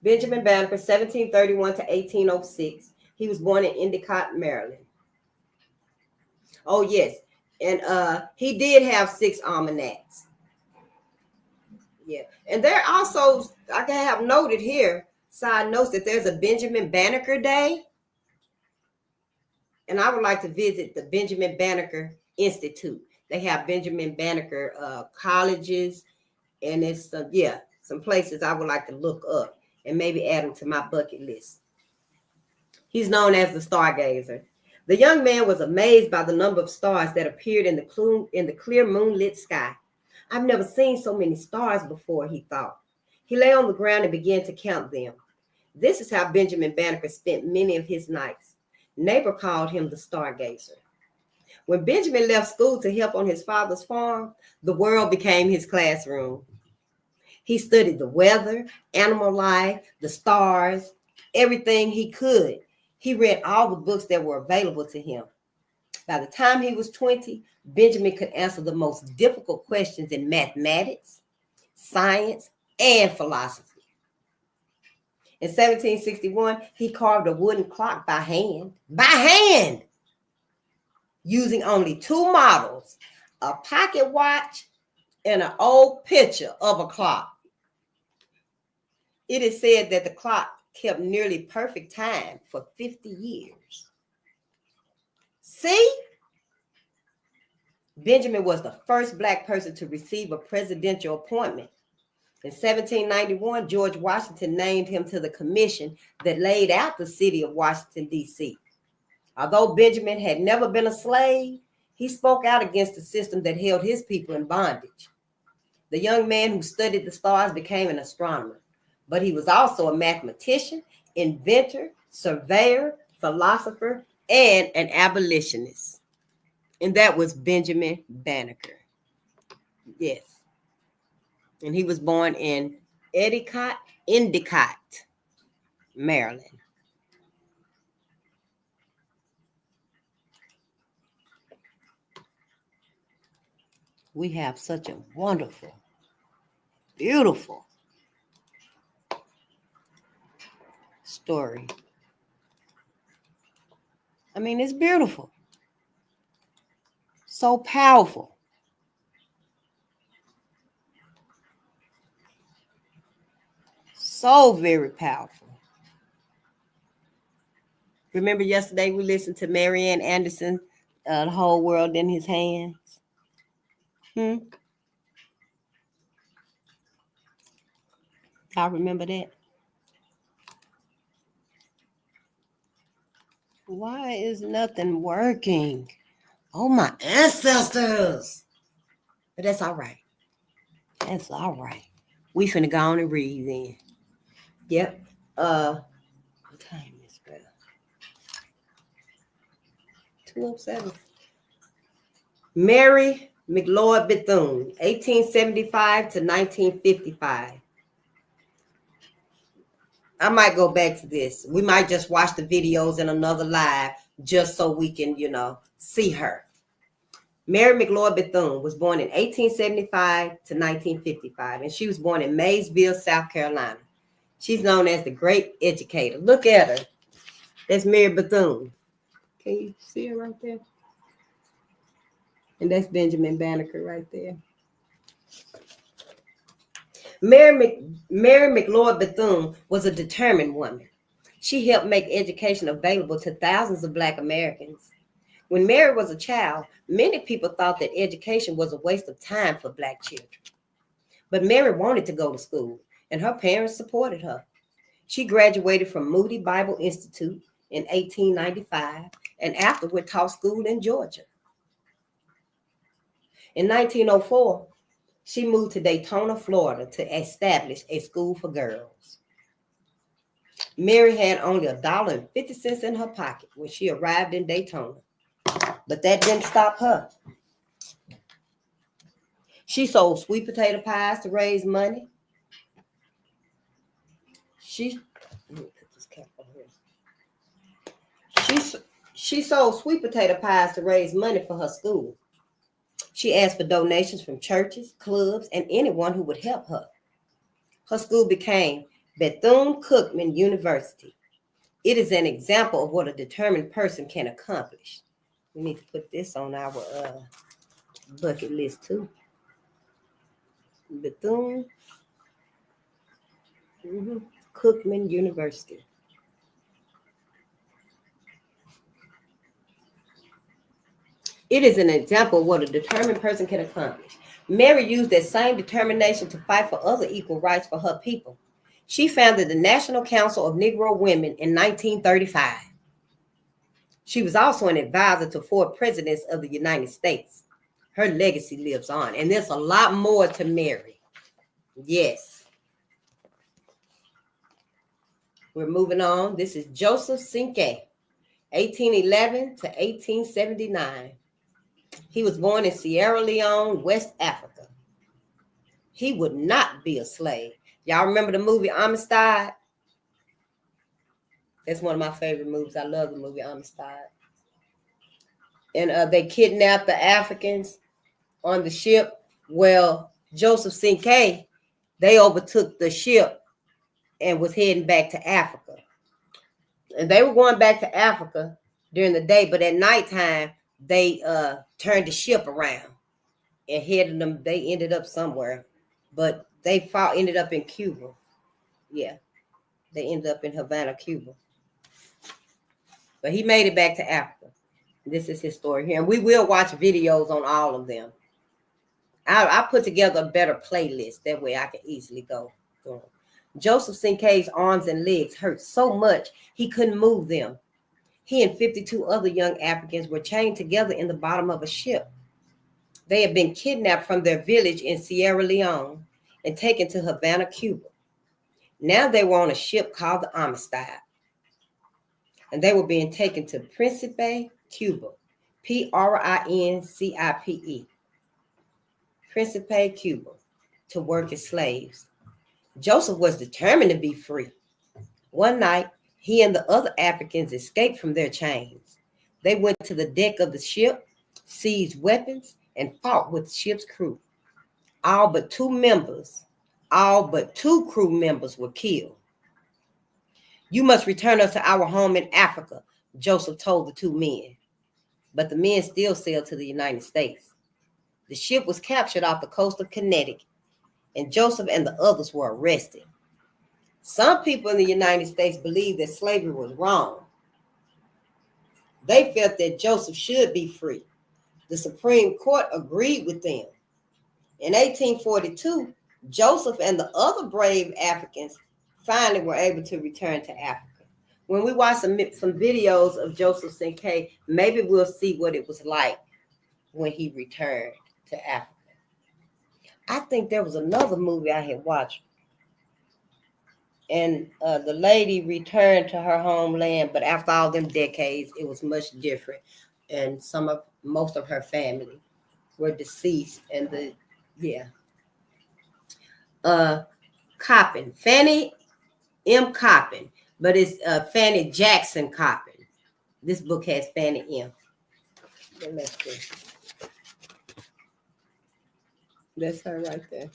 Benjamin Banneker, 1731 to 1806. He was born in Endicott, Maryland. Oh, yes. And he did have 6 almanacs. Yeah. And there also, I can have noted here, side notes, that there's a Benjamin Banneker Day. And I would like to visit the Benjamin Banneker Institute. They have Benjamin Banneker colleges, and it's some places I would like to look up and maybe add them to my bucket list. He's known as the Stargazer. The young man was amazed by the number of stars that appeared in the clear moonlit sky. I've never seen so many stars before, he thought. He lay on the ground and began to count them. This is how Benjamin Banneker spent many of his nights. Neighbor called him the Stargazer. When Benjamin left school to help on his father's farm, the world became his classroom. He studied the weather, animal life, the stars, everything he could. He read all the books that were available to him. By the time he was 20, Benjamin could answer the most difficult questions in mathematics, science, and philosophy. In 1761, he carved a wooden clock by hand, using only 2 models, a pocket watch and an old picture of a clock. It is said that the clock kept nearly perfect time for 50 years. See? Benjamin was the first Black person to receive a presidential appointment. In 1791, George Washington named him to the commission that laid out the city of Washington, D.C. Although Benjamin had never been a slave, he spoke out against the system that held his people in bondage. The young man who studied the stars became an astronomer, but he was also a mathematician, inventor, surveyor, philosopher, and an abolitionist. And that was Benjamin Banneker. Yes. And he was born in Endicott, Maryland. We have such a wonderful, beautiful story. I mean, it's beautiful. So powerful. So very powerful. Remember yesterday we listened to Marianne Anderson, The Whole World in His Hands? I remember that. Why is nothing working? Oh, my ancestors. But that's all right. That's all right. We finna go on and read then. Yep. What time is it? 2:07. Mary McLeod Bethune, 1875 to 1955. I might go back to this. We might just watch the videos in another live just so we can, see her. Mary McLeod Bethune was born in 1875 to 1955, and she was born in Maysville, South Carolina. She's known as the Great Educator. Look at her. That's Mary Bethune. Can you see her right there? And that's Benjamin Banneker right there. Mary McLeod Bethune was a determined woman. She helped make education available to thousands of Black Americans. When Mary was a child, many people thought that education was a waste of time for Black children. But Mary wanted to go to school, and her parents supported her. She graduated from Moody Bible Institute in 1895 and afterward taught school in Georgia. In 1904, she moved to Daytona, Florida to establish a school for girls. Mary had only $1.50 in her pocket when she arrived in Daytona, but that didn't stop her. She sold sweet potato pies to raise money. She sold sweet potato pies to raise money for her school. She asked for donations from churches, clubs, and anyone who would help her. Her school became Bethune-Cookman University. It is an example of what a determined person can accomplish. We need to put this on our bucket list too. Bethune-Cookman University. It is an example of what a determined person can accomplish. Mary used that same determination to fight for other equal rights for her people. She founded the National Council of Negro Women in 1935. She was also an advisor to 4 presidents of the United States. Her legacy lives on, and there's a lot more to Mary. Yes. We're moving on. This is Joseph Cinque, 1811 to 1879. He was born in Sierra Leone, West Africa. He would not be a slave. Y'all remember the movie Amistad? That's one of my favorite movies. I love the movie Amistad. And they kidnapped the Africans on the ship. Well, Joseph Cinque, they overtook the ship and was heading back to Africa. And they were going back to Africa during the day, but at nighttime, they turned the ship around and headed them. They ended up somewhere, but they ended up in Cuba. Yeah, they ended up in Havana, Cuba. But he made it back to Africa. This is his story here. And we will watch videos on all of them. I put together a better playlist. That way I can easily go through them. Joseph Cinque's arms and legs hurt so much he couldn't move them. He and 52 other young Africans were chained together in the bottom of a ship. They had been kidnapped from their village in Sierra Leone and taken to Havana, Cuba. Now they were on a ship called the Amistad, and they were being taken to Principe, Cuba, Principe, Principe, Cuba, to work as slaves. Joseph was determined to be free. One night, he and the other Africans escaped from their chains. They went to the deck of the ship, seized weapons, and fought with the ship's crew. All but 2 crew members were killed. "You must return us to our home in Africa," Joseph told the 2 men. But the men still sailed to the United States. The ship was captured off the coast of Connecticut, and Joseph and the others were arrested. Some people in the United States believed that slavery was wrong. They felt that Joseph should be free. The Supreme Court agreed with them. In 1842, Joseph and the other brave Africans finally were able to return to Africa. When we watch some videos of Joseph Sinkay, maybe we'll see what it was like when he returned to Africa. I think there was another movie I had watched, and the lady returned to her homeland, but after all them decades, it was much different, and most of her family were deceased, and Coppin, Fanny M. Coppin, but it's Fanny Jackson Coppin. This book has Fanny M. Let's see. That's her right there.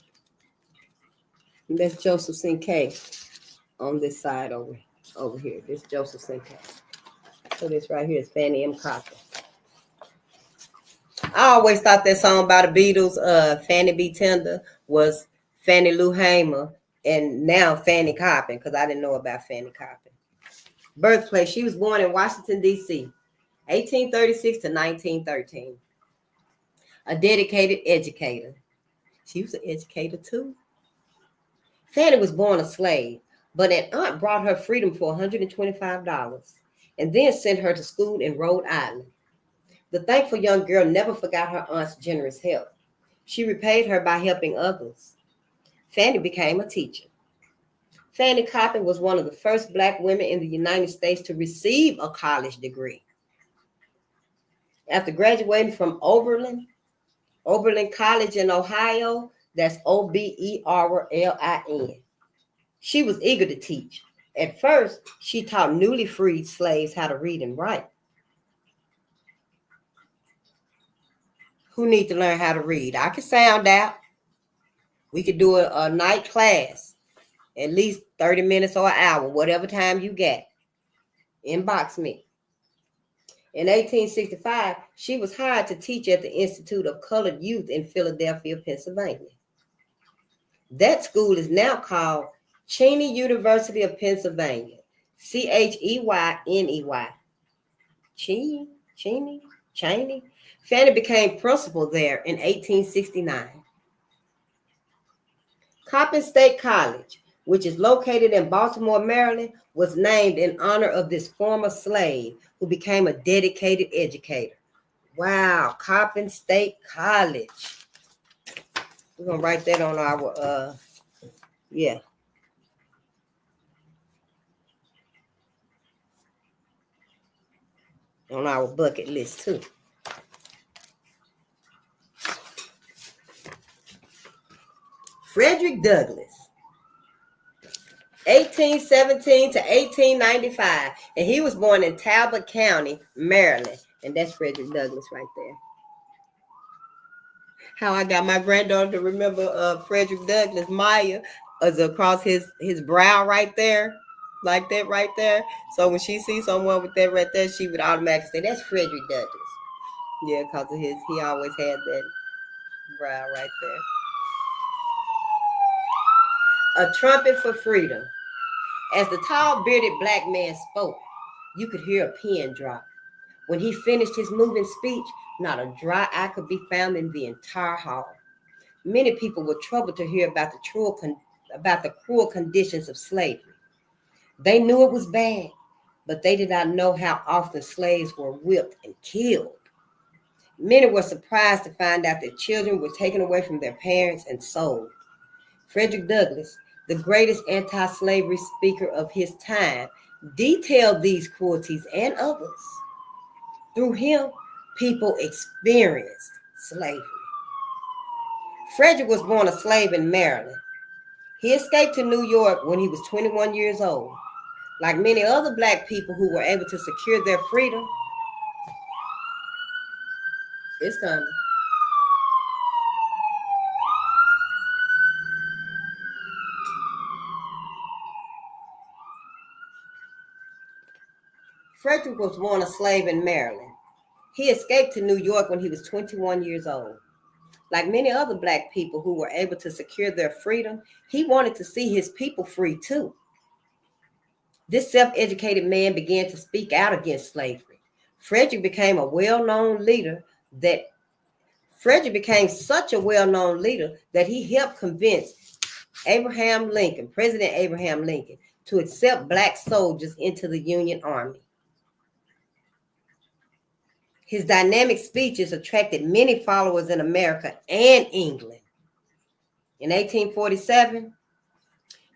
And that's Joseph Sinkay on this side over here. This Joseph Sinkay. So this right here is Fanny M. Coppin. I always thought that song by the Beatles, Fanny B. Tender, was Fannie Lou Hamer, and now Fanny Coppin, because I didn't know about Fanny Coppin. Birthplace, she was born in Washington, D.C., 1836 to 1913. A dedicated educator. She was an educator too. Fanny was born a slave, but an aunt brought her freedom for $125 and then sent her to school in Rhode Island. The thankful young girl never forgot her aunt's generous help. She repaid her by helping others. Fanny became a teacher. Fanny Coppin was one of the first Black women in the United States to receive a college degree. After graduating from Oberlin College in Ohio, that's Oberlin, she was eager to teach. At first, she taught newly freed slaves how to read and write. Who need to learn how to read? I can sound out. We could do a night class, at least 30 minutes or an hour, whatever time you get. Inbox me. In 1865, she was hired to teach at the Institute of Colored Youth in Philadelphia, Pennsylvania. That school is now called Cheney University of Pennsylvania, Cheyney. Cheney. Fanny became principal there in 1869. Coppin State College, which is located in Baltimore, Maryland, was named in honor of this former slave who became a dedicated educator. Wow, Coppin State College. We're going to write that on our, on our bucket list too. Frederick Douglass, 1817 to 1895, and he was born in Talbot County, Maryland, and that's Frederick Douglass right there. How I got my granddaughter to remember Frederick Douglass. Maya is across his brow right there, like that right there. So when she sees someone with that right there, she would automatically say, that's Frederick Douglass. Yeah, because of he always had that brow right there. A trumpet for freedom. As the tall bearded Black man spoke, you could hear a pin drop. When he finished his moving speech, not a dry eye could be found in the entire hall. Many people were troubled to hear about the cruel conditions of slavery. They knew it was bad, but they did not know how often slaves were whipped and killed. Many were surprised to find out that children were taken away from their parents and sold. Frederick Douglass, the greatest anti-slavery speaker of his time, detailed these cruelties and others. Through him, people experienced slavery. Frederick was born a slave in Maryland. He escaped to New York when he was 21 years old. Like many other Black people who were able to secure their freedom, it's coming. Frederick was born a slave in Maryland. He escaped to New York when he was 21 years old. Like many other Black people who were able to secure their freedom, he wanted to see his people free too. This self-educated man began to speak out against slavery. Frederick became such a well-known leader that he helped convince President Abraham Lincoln, to accept black soldiers into the Union Army. His dynamic speeches attracted many followers in America and England. In 1847,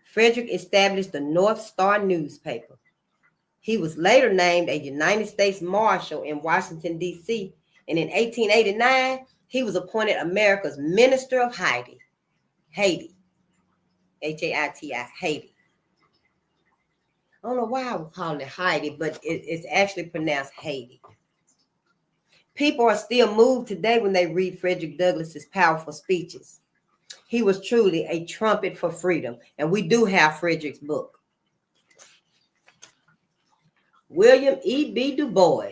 Frederick established the North Star newspaper. He was later named a United States Marshal in Washington, D.C., and in 1889, he was appointed America's Minister of Haiti. Haiti. H-A-I-T-I, Haiti. I don't know why I was calling it Haiti, but it's actually pronounced Haiti. People are still moved today when they read Frederick Douglass's powerful speeches. He was truly a trumpet for freedom, and we do have Frederick's book. William E. B. Du Bois.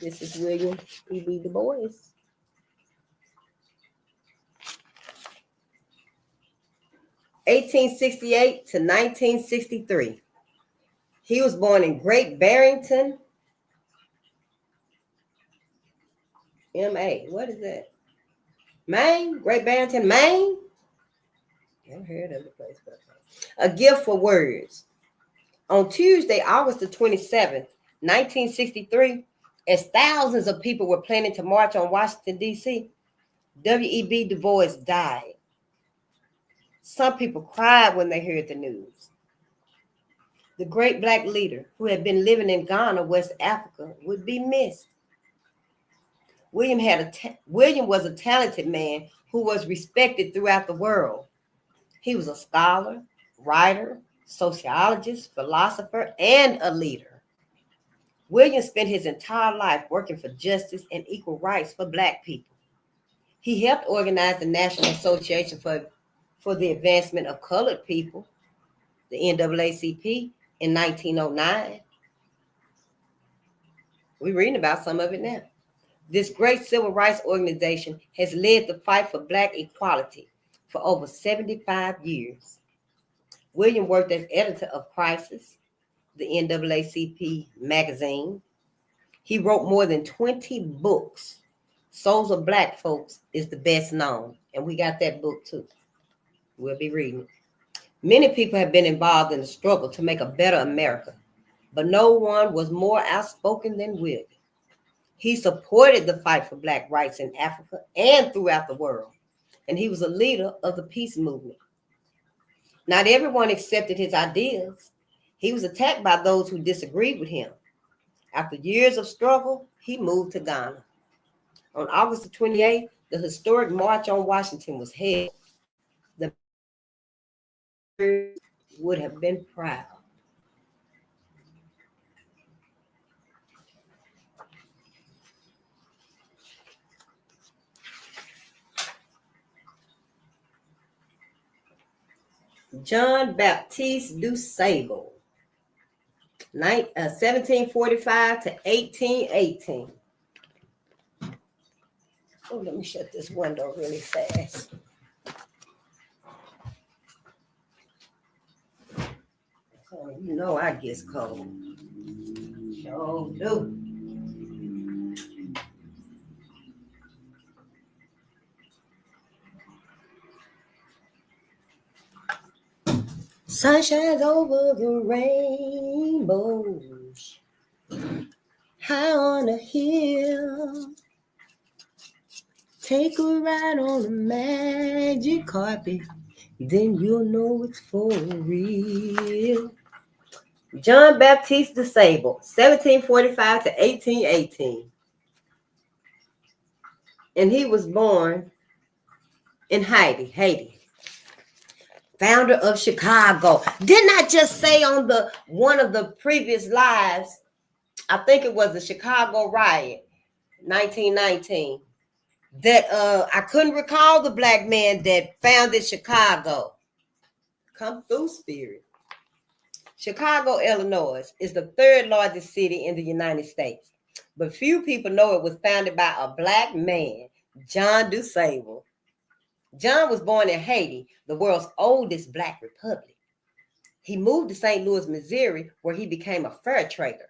This is William E. B. Du Bois. 1868 to 1963. He was born in Great Barrington, M.A. What is that? Maine? Great Barrington, Maine? Never heard of the place. A gift for words. On Tuesday, August the 27th, 1963, as thousands of people were planning to march on Washington, D.C., W.E.B. Du Bois died. Some people cried when they heard the news. The great black leader who had been living in Ghana, West Africa, would be missed. William was a talented man who was respected throughout the world. He was a scholar, writer, sociologist, philosopher, and a leader. William spent his entire life working for justice and equal rights for black people. He helped organize the National Association for the Advancement of Colored People, the NAACP, in 1909. We're reading about some of it now. This great civil rights organization has led the fight for black equality for over 75 years. William worked as editor of Crisis, the NAACP magazine. He wrote more than 20 books. Souls of Black Folks is the best known, and we got that book too. We'll be reading it. Many people have been involved in the struggle to make a better America, but no one was more outspoken than William. He supported the fight for black rights in Africa and throughout the world, and he was a leader of the peace movement. Not everyone accepted his ideas. He was attacked by those who disagreed with him. After years of struggle, he moved to Ghana. On August the 28th, the historic March on Washington was held. The would have been proud. John Baptiste du Sable, 1745 to 1818. Oh, let me shut this window really fast. Oh, you know I get cold. Sure do. Sun shines over the rainbows, high on a hill. Take a ride on the magic carpet, then you'll know it's for real. John Baptiste du Sable, 1745 to 1818. And he was born in Haiti. Founder of Chicago. Didn't I just say on one of the previous lives, I think it was the Chicago riot, 1919, that I couldn't recall the black man that founded Chicago. Come through, Spirit. Chicago, Illinois is the third largest city in the United States, but few people know it was founded by a black man, John du Sable. John was born in Haiti, the world's oldest black republic. He moved to St. Louis, Missouri, where he became a fur trader.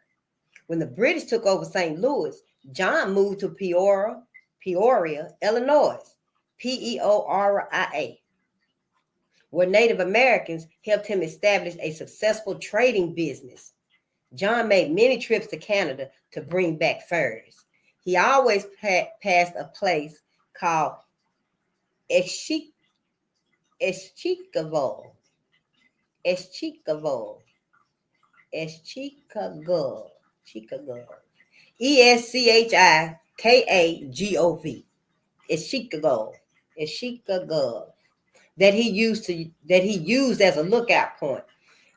When the British took over St. Louis, John moved to Peoria, Illinois, Peoria, where Native Americans helped him establish a successful trading business. John made many trips to Canada to bring back furs. He always passed a place called Eschikaville. Eschikaville. Eschikagov. Eschikagov. Eschikagov. Eschikagov. That he used as a lookout point.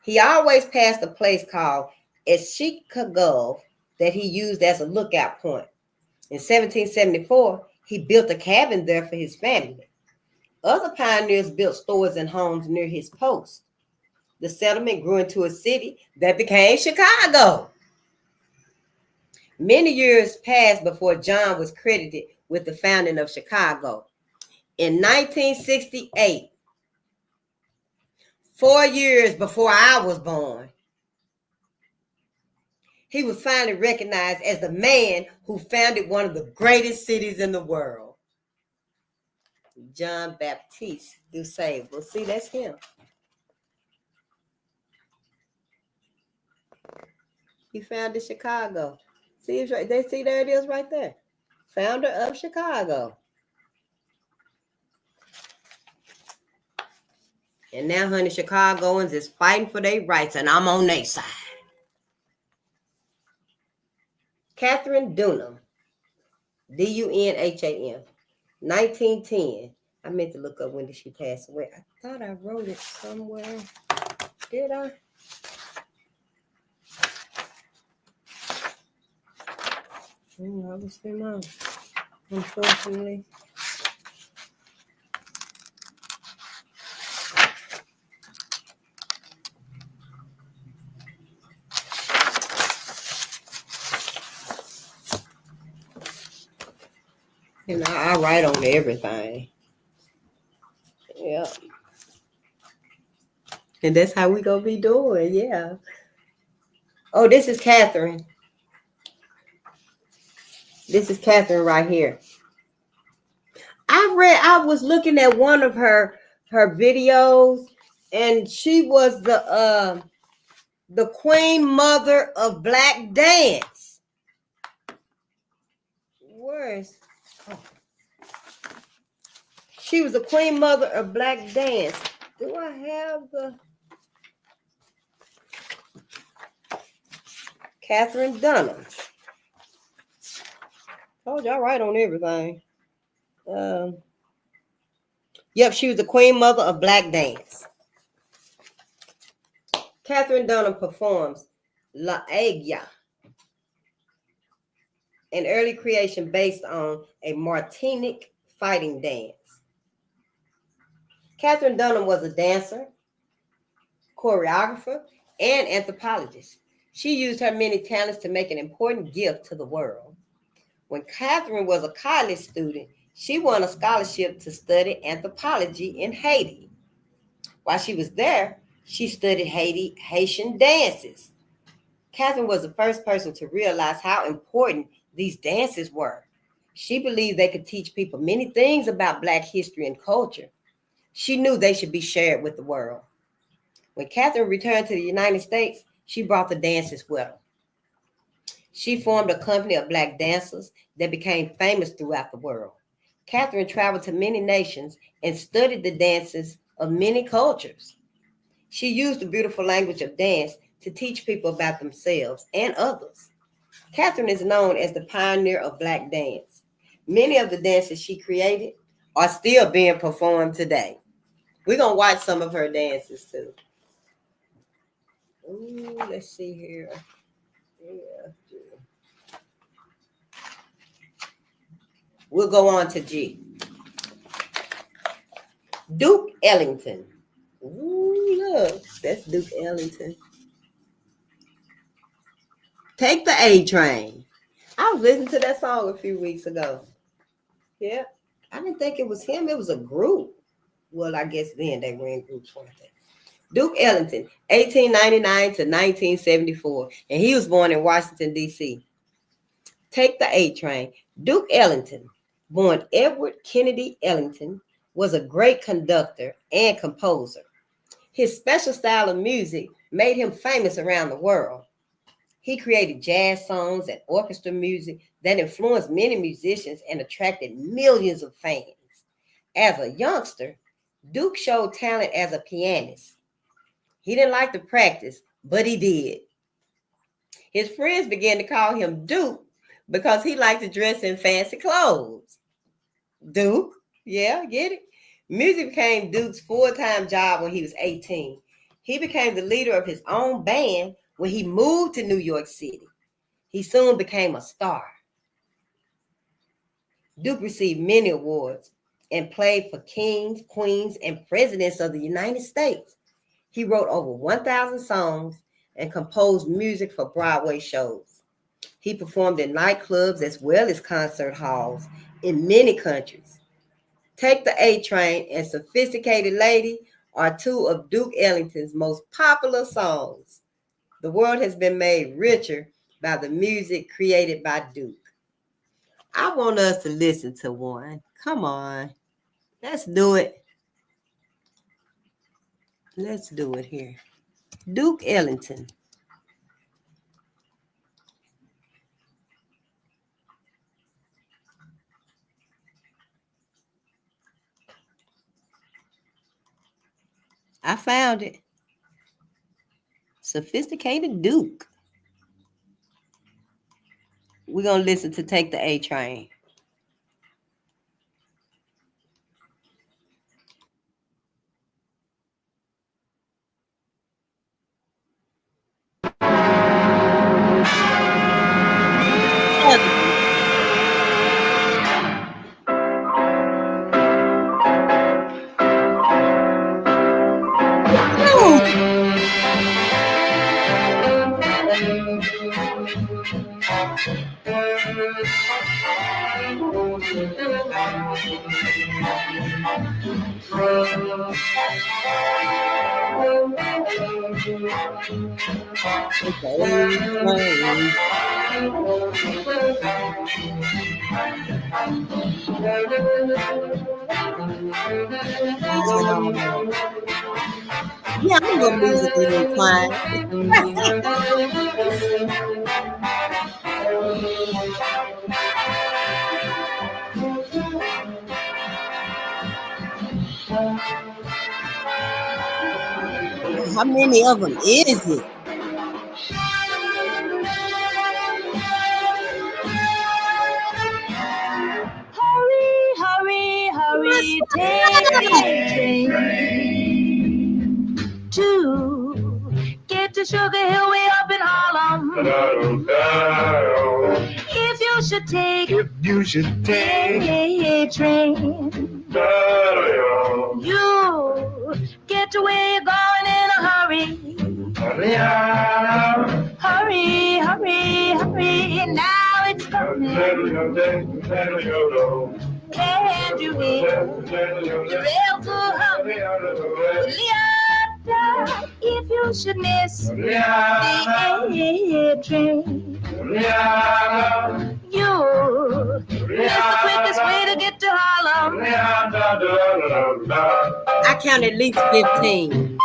He always passed a place called Eschikagov that he used as a lookout point. In 1774, he built a cabin there for his family. Other pioneers built stores and homes near his post. The settlement grew into a city that became Chicago. Many years passed before John was credited with the founding of Chicago. In 1968, 4 years before I was born, he was finally recognized as the man who founded one of the greatest cities in the world. John Baptiste du Sable. See, that's him. He founded Chicago. See, it's right. They see, there it is right there. Founder of Chicago. And now, honey, Chicagoans is fighting for their rights, and I'm on their side. Catherine Dunham, Dunham, 1910. I meant to look up when did she pass away. I thought I wrote it somewhere. Did I? I was wrong, unfortunately. And I write on everything. Yeah. And that's how we gonna be doing, yeah. Oh, this is Catherine. This is Catherine right here. I was looking at one of her videos, and she was the queen mother of black dance. Where's she was the queen mother of black dance. Do I have the Catherine Dunham? Told y'all right on everything. Yep, she was the queen mother of black dance. Catherine Dunham performs La Agia, an early creation based on a Martinique fighting dance. Catherine Dunham was a dancer, choreographer, and anthropologist. She used her many talents to make an important gift to the world. When Catherine was a college student, she won a scholarship to study anthropology in Haiti. While she was there, she studied Haitian dances. Catherine was the first person to realize how important these dances were. She believed they could teach people many things about Black history and culture. She knew they should be shared with the world. When Catherine returned to the United States, she brought the dances with her. She formed a company of Black dancers that became famous throughout the world. Catherine traveled to many nations and studied the dances of many cultures. She used the beautiful language of dance to teach people about themselves and others. Catherine is known as the pioneer of Black dance. Many of the dances she created are still being performed today. We're going to watch some of her dances too. Ooh, let's see here. Yeah. We'll go on to G. Duke Ellington. Ooh, look, that's Duke Ellington. Take the A Train. I was listening to that song a few weeks ago. Yeah, I didn't think it was him. It was a group. Well, I guess then they were in groups, weren't they? Duke Ellington, 1899 to 1974, and he was born in Washington, D.C. Take the A train. Duke Ellington, born Edward Kennedy Ellington, was a great conductor and composer. His special style of music made him famous around the world. He created jazz songs and orchestra music that influenced many musicians and attracted millions of fans. As a youngster, Duke showed talent as a pianist. He didn't like to practice, but he did. His friends began to call him Duke because he liked to dress in fancy clothes. Duke, yeah, get it? Music became Duke's full-time job when he was 18. He became the leader of his own band when he moved to New York City. He soon became a star. Duke received many awards and played for kings, queens, and presidents of the United States. He wrote over 1,000 songs and composed music for Broadway shows. He performed in nightclubs as well as concert halls in many countries. Take the A Train and Sophisticated Lady are two of Duke Ellington's most popular songs. The world has been made richer by the music created by Duke. I want us to listen to one. Come on. Let's do it. Let's do it here. Duke Ellington. I found it. Sophisticated Duke. We're going to listen to Take the A Train. Yeah, I'm gonna musically inclined. How many of them is it? Hurry, hurry, hurry, take the train to get to Sugar Hill way up in Harlem. If you should take a train, you get to where you're going in a hurry. Hurry, hurry, hurry, now it's coming. Can't you hear the rails go hum? If you should miss the A train, you miss the quickest way to get to Harlem. I count at least 15.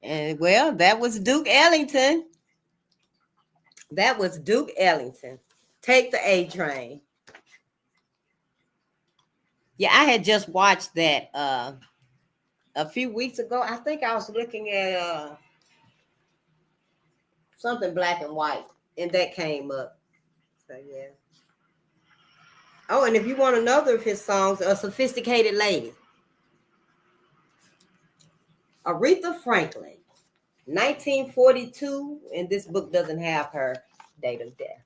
And well, that was Duke Ellington. That was Duke Ellington. Take the A Train. Yeah, I had just watched that a few weeks ago. I think I was looking at something black and white, and that came up. So yeah. Oh, and if you want another of his songs, A Sophisticated Lady. Aretha Franklin, 1942, and this book doesn't have her date of death.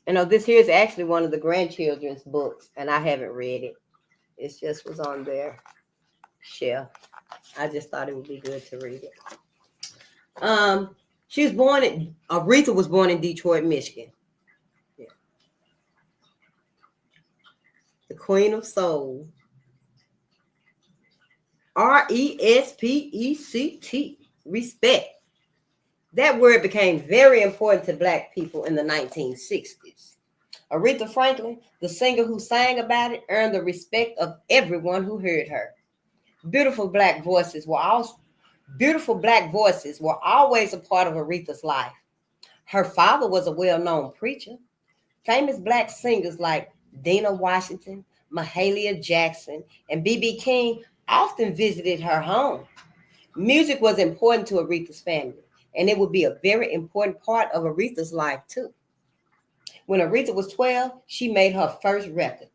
You know, this here is actually one of the grandchildren's books, and I haven't read it. It just was on their shelf. I just thought it would be good to read it. She was born in Aretha was born in Detroit, Michigan. Yeah. The Queen of Soul. RESPECT. Respect. That word became very important to Black people in the 1960s. Aretha Franklin, the singer who sang about it, earned the respect of everyone who heard her. Beautiful Black voices were always a part of Aretha's life. Her father was a well-known preacher. Famous Black singers like Dina Washington, Mahalia Jackson, and B.B. King often visited her home. Music was important to Aretha's family, and it would be a very important part of Aretha's life too. When Aretha was 12, she made her first record.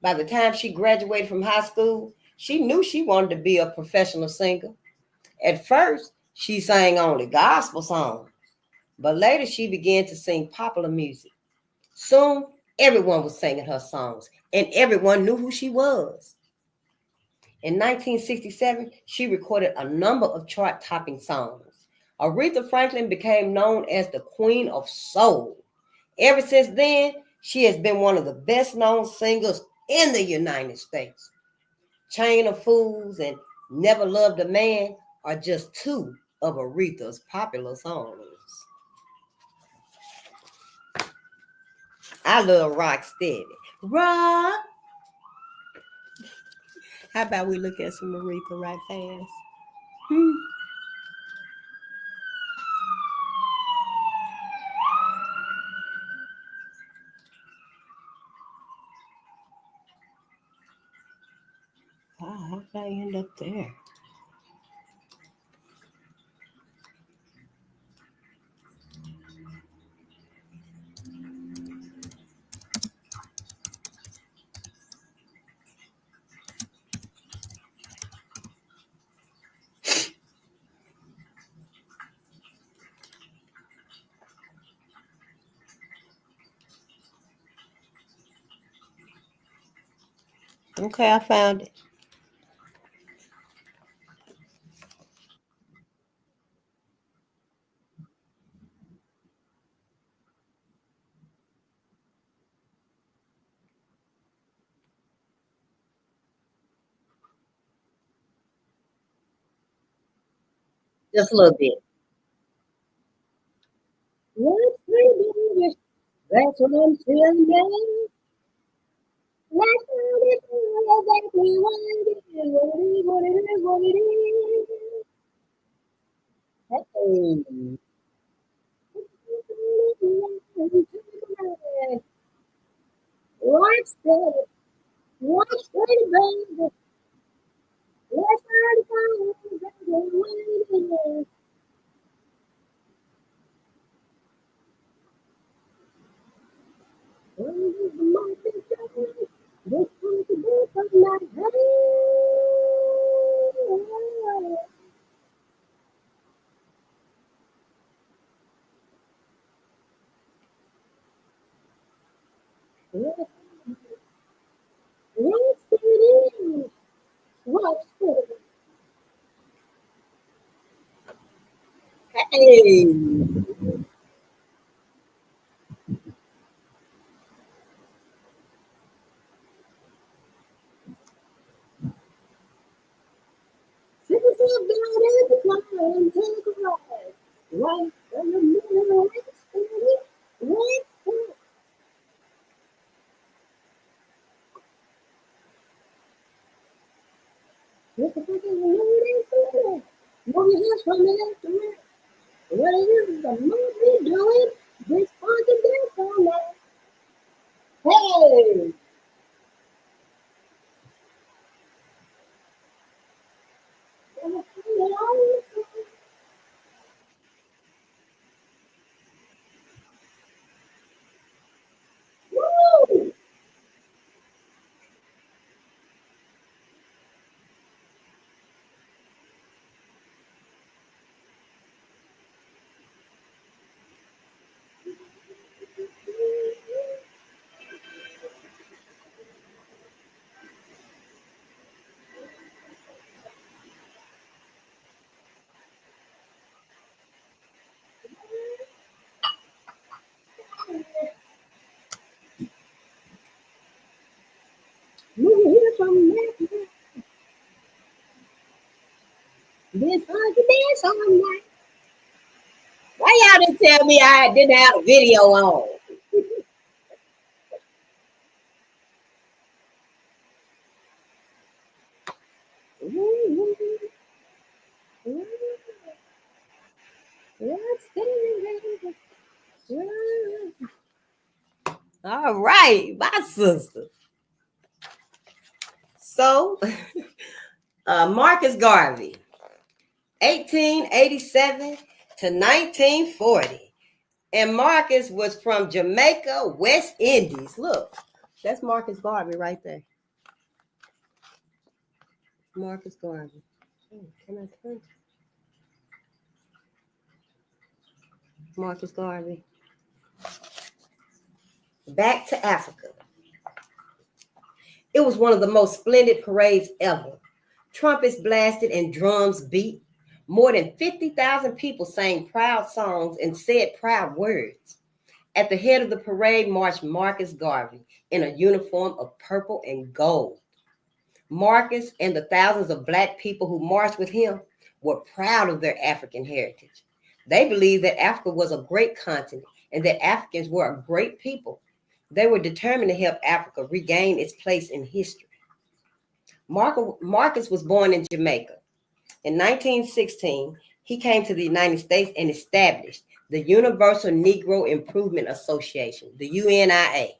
By the time she graduated from high school, she knew she wanted to be a professional singer. At first, she sang only gospel songs, but later she began to sing popular music. Soon, everyone was singing her songs, and everyone knew who she was. In 1967, she recorded a number of chart-topping songs. Aretha Franklin became known as the Queen of Soul. Ever since then, she has been one of the best-known singers in the United States. Chain of Fools and Never Loved a Man are just two of Aretha's popular songs. I love Rock Steady. Rock. How about we look at some Aretha right fast? How did I end up there? Okay, I found it. Just a little bit. What's the That's what I'm feeling, man. That's what it is, exactly what it is, what it is, what it is, what it is. Hey. What's the What's the baby? Let's find exactly what it is. What is the moment? This comes to be from my head. What's it is? What's it? Hey. This is about it. Why y'all didn't tell me I didn't have a video on? All right, my sister. So, Marcus Garvey, 1887 to 1940. And Marcus was from Jamaica, West Indies. Look, that's Marcus Garvey right there. Marcus Garvey. Can I turn? Marcus Garvey. Back to Africa. It was one of the most splendid parades ever. Trumpets blasted and drums beat. More than 50,000 people sang proud songs and said proud words. At the head of the parade marched Marcus Garvey in a uniform of purple and gold. Marcus and the thousands of Black people who marched with him were proud of their African heritage. They believed that Africa was a great continent and that Africans were a great people. They were determined to help Africa regain its place in history. Marcus was born in Jamaica. In 1916, he came to the United States and established the Universal Negro Improvement Association, the UNIA,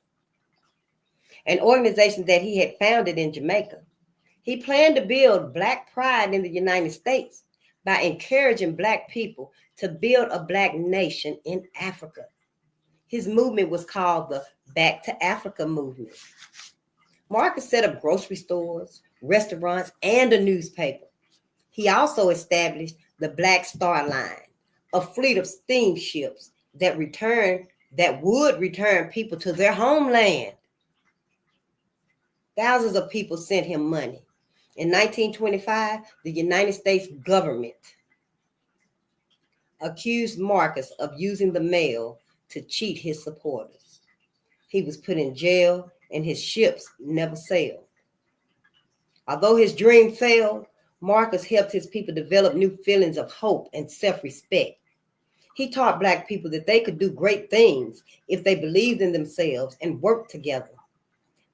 an organization that he had founded in Jamaica. He planned to build Black pride in the United States by encouraging Black people to build a Black nation in Africa. His movement was called the Back to Africa movement. Marcus set up grocery stores, restaurants, and a newspaper. He also established the Black Star Line, a fleet of steamships that would return people to their homeland. Thousands of people sent him money. In 1925, the United States government accused Marcus of using the mail to cheat his supporters. He was put in jail and his ships never sailed. Although his dream failed, Marcus helped his people develop new feelings of hope and self-respect. He taught Black people that they could do great things if they believed in themselves and worked together.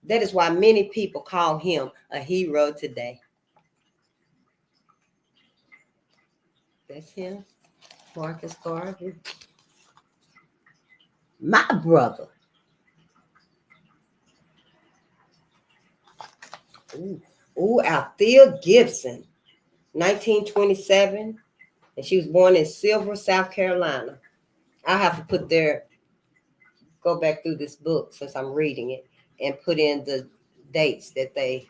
That is why many people call him a hero today. That's him, Marcus Garvey. My brother. Althea Gibson, 1927, and she was born in Silver, South Carolina. I'll have to go back through this book since I'm reading it and put in the dates that they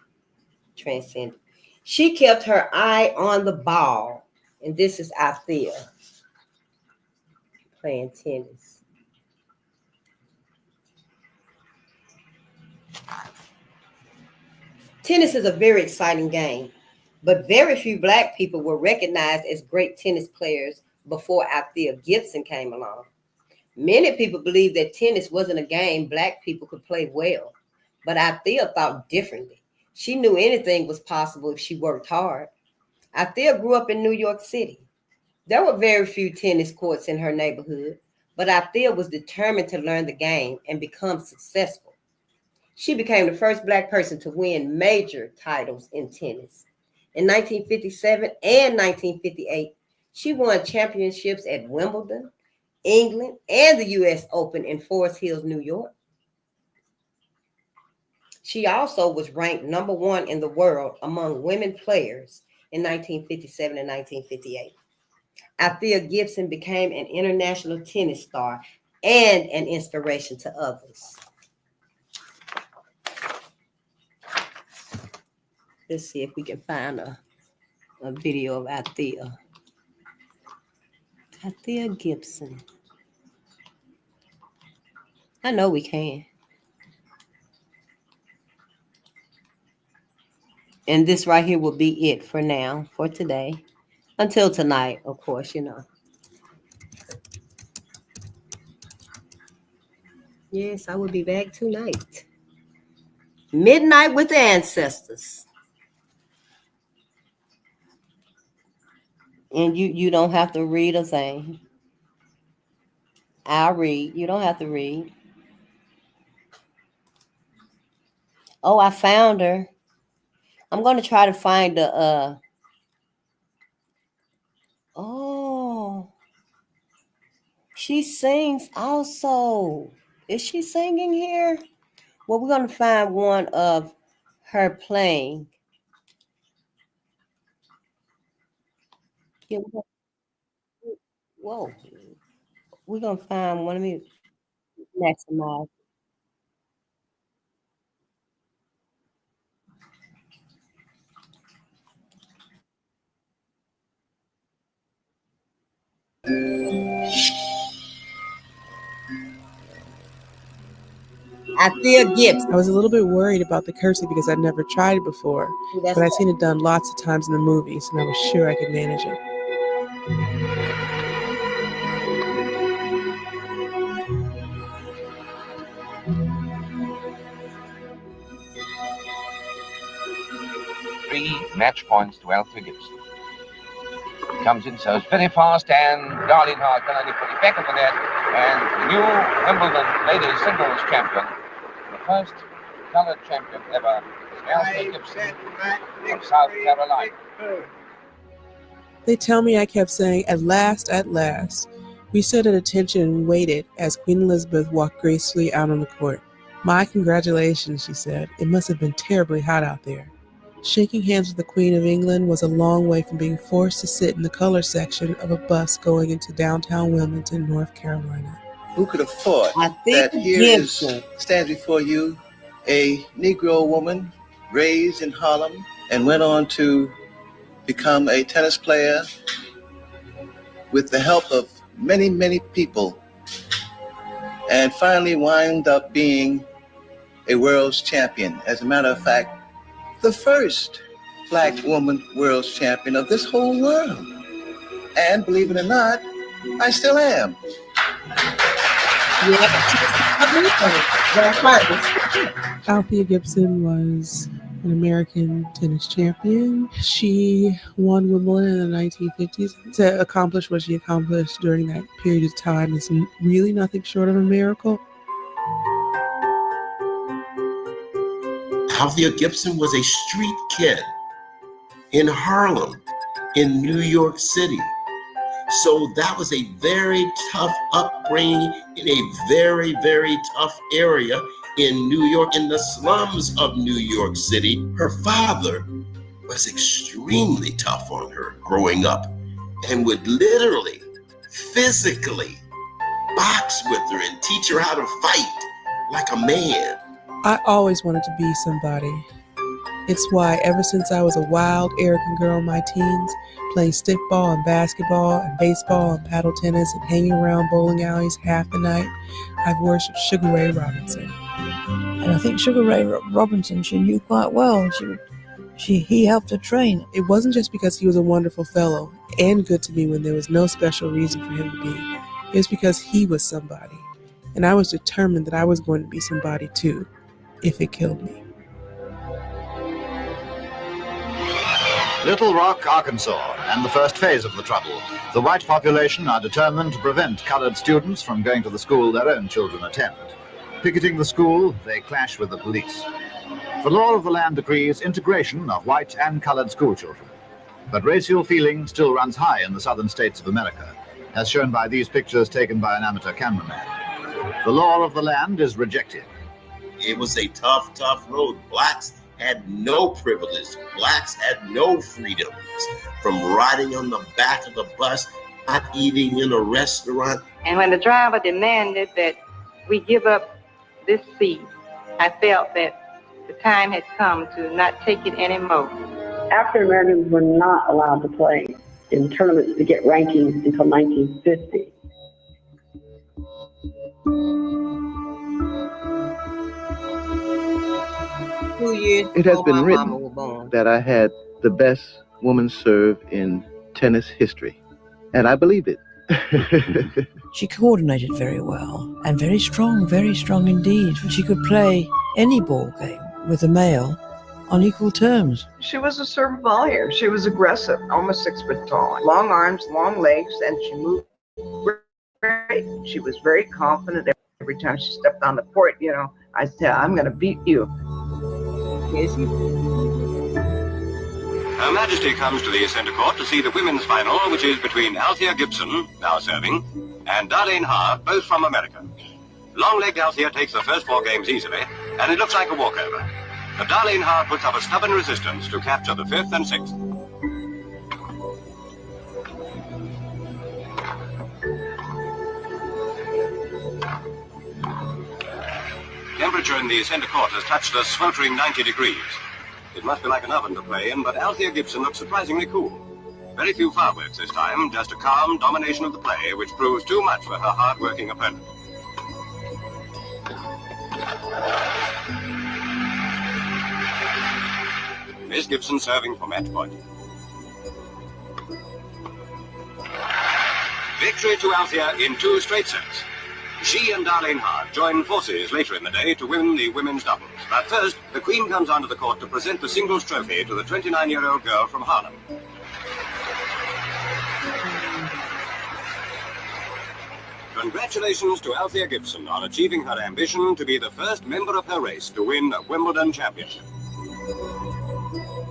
transcended. She kept her eye on the ball, and this is Althea playing tennis. Tennis is a very exciting game, but very few Black people were recognized as great tennis players before Althea Gibson came along. Many people believed that tennis wasn't a game Black people could play well, but Althea thought differently. She knew anything was possible if she worked hard. Althea grew up in New York City. There were very few tennis courts in her neighborhood, but Althea was determined to learn the game and become successful. She became the first Black person to win major titles in tennis. In 1957 and 1958, she won championships at Wimbledon, England, and the U.S. Open in Forest Hills, New York. She also was ranked number 1 in the world among women players in 1957 and 1958. Althea Gibson became an international tennis star and an inspiration to others. Let's see if we can find a video of Althea. Althea Gibson. I know we can. And this right here will be it for now, for today. Until tonight, of course, you know. Yes, I will be back tonight. Midnight with the Ancestors. And you don't have to read a thing. I'll read. You don't have to read. Oh, I found her. I'm going to try to find the oh, she sings also. Is she singing here? Well, we're going to find one of her playing. Yeah, whoa. We're going to find one of me. Maximize. Althea Gibson. I was a little bit worried about the cursing because I'd never tried it before, but I'd seen it done lots of times in the movies, and I was sure I could manage it. Three match points to Althea Gibson. Comes in, serves very fast, and Darlene Hart can only put it back of the net. And the new Wimbledon ladies singles champion, the first colored champion ever, is Althea Gibson from South Carolina. They tell me I kept saying, "At last, at last." We stood at attention and waited as Queen Elizabeth walked gracefully out on the court. "My congratulations," she said. "It must have been terribly hot out there." Shaking hands with the Queen of England was a long way from being forced to sit in the color section of a bus going into downtown Wilmington, North Carolina. Who could have thought that here stands before you a Negro woman raised in Harlem and went on to become a tennis player with the help of many, many people, and finally wind up being a world's champion. As a matter of fact, the first Black woman world's champion of this whole world. And believe it or not, I still am. Althea Gibson was an American tennis champion. She won Wimbledon in the 1950s. To accomplish what she accomplished during that period of time is really nothing short of a miracle. Althea Gibson was a street kid in Harlem, in New York City. So that was a very tough upbringing in a very, very tough area in New York, in the slums of New York City. Her father was extremely tough on her growing up and would literally, physically box with her and teach her how to fight like a man. I always wanted to be somebody. It's why ever since I was a wild, arrogant girl in my teens, playing stickball and basketball and baseball and paddle tennis and hanging around bowling alleys half the night, I've worshipped Sugar Ray Robinson. And I think Sugar Ray Robinson, she knew quite well. He helped her train. It wasn't just because he was a wonderful fellow and good to me when there was no special reason for him to be. It was because he was somebody. And I was determined that I was going to be somebody too, if it killed me. Little Rock, Arkansas, and the first phase of the trouble. The white population are determined to prevent colored students from going to the school their own children attend. Picketing the school, they clash with the police. The law of the land decrees integration of white and colored school children. But racial feeling still runs high in the southern states of America, as shown by these pictures taken by an amateur cameraman. The law of the land is rejected. It was a tough, tough road. Blacks had no privilege. Blacks had no freedoms. From riding on the back of the bus, not eating in a restaurant. And when the driver demanded that we give up this seat, I felt that the time had come to not take it anymore. African Americans were not allowed to play in tournaments to get rankings until 1950. It has been written that I had the best woman serve in tennis history, and I believe it. She coordinated very well and very strong indeed. She could play any ball game with a male on equal terms. She was a serve volleyer. She was aggressive, almost 6 foot tall. Long arms, long legs, and she moved great. She was very confident every time she stepped on the court. You know, I said, I'm going to beat you. Her Majesty comes to the centre court to see the women's final, which is between Althea Gibson, now serving, and Darlene Hart, both from America. Long-legged Althea takes the first 4 games easily, and it looks like a walkover. But Darlene Hart puts up a stubborn resistance to capture the 5th and 6th. Temperature in the centre court has touched a sweltering 90 degrees. It must be like an oven to play in, but Althea Gibson looks surprisingly cool. Very few fireworks this time, just a calm domination of the play, which proves too much for her hard-working opponent. Miss Gibson serving for match point. Victory to Althea in 2 straight sets. She and Darlene Hart join forces later in the day to win the women's doubles. But first, the Queen comes onto the court to present the singles trophy to the 29-year-old girl from Harlem. Congratulations to Althea Gibson on achieving her ambition to be the first member of her race to win a Wimbledon championship.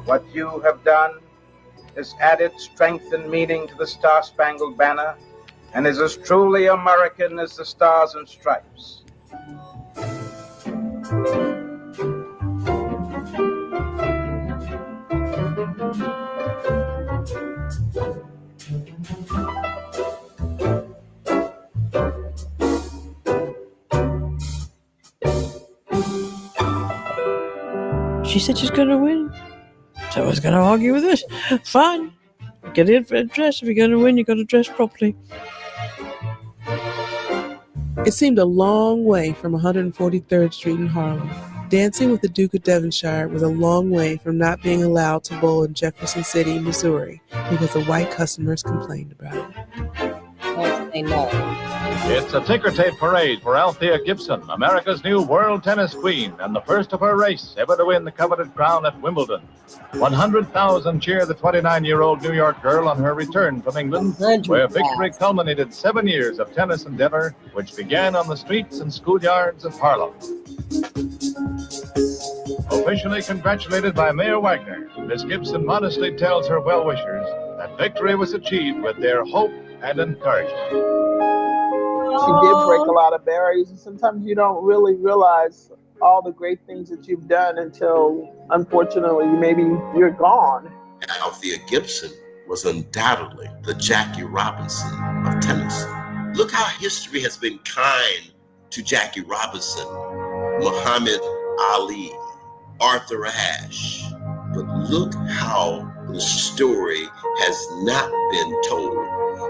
What you have done has added strength and meaning to the Star-Spangled Banner and is as truly American as the Stars and Stripes. She said she's going to win. So I was going to argue with it. Fine. Get in for a dress. If you're going to win, you've got to dress properly. It seemed a long way from 143rd Street in Harlem. Dancing with the Duke of Devonshire was a long way from not being allowed to bowl in Jefferson City, Missouri, because the white customers complained about it. It's a ticker tape parade for Althea Gibson, America's new world tennis queen, and the first of her race ever to win the coveted crown at Wimbledon. 100,000 cheer the 29-year-old New York girl on her return from England, where victory culminated 7 years of tennis endeavor, which began on the streets and schoolyards of Harlem. Officially congratulated by Mayor Wagner, Miss Gibson modestly tells her well-wishers that victory was achieved with their hope and encouragement. She did break a lot of barriers, and sometimes you don't really realize all the great things that you've done until, unfortunately, maybe you're gone. Althea Gibson was undoubtedly the Jackie Robinson of tennis. Look how history has been kind to Jackie Robinson, Muhammad Ali, Arthur Ashe. But look how the story has not been told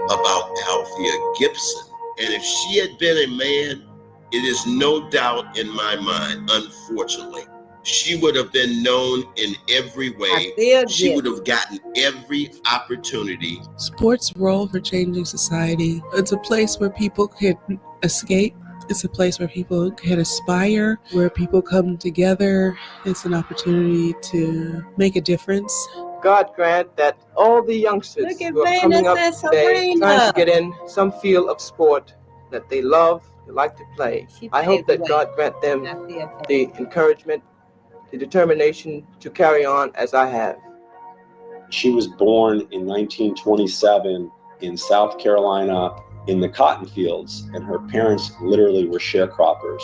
about Althea Gibson. And if she had been a man, it is no doubt in my mind, unfortunately, she would have been known in every way. She would have gotten every opportunity. Sports' role for changing society. It's a place where people can escape. It's a place where people can aspire, where people come together. It's an opportunity to make a difference God grant that all the youngsters who are coming up today, trying to get in some field of sport that they love, they like to play, I hope that God grant them the encouragement, the determination to carry on as I have. She was born in 1927 in South Carolina in the cotton fields, and her parents literally were sharecroppers,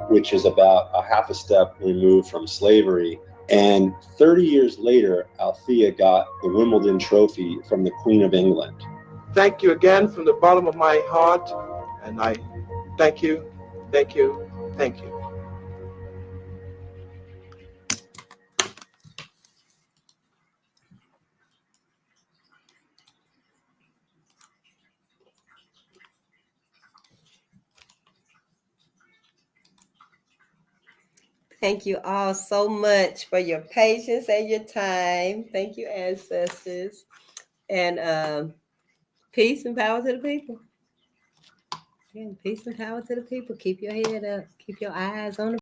which is about a half a step removed from slavery. And 30 years later, Althea got the Wimbledon trophy from the Queen of England. Thank you again from the bottom of my heart, and I thank you, thank you, thank you. Thank you all so much for your patience and your time. Thank you, ancestors. And peace and power to the people. Yeah, peace and power to the people. Keep your head up. Keep your eyes on the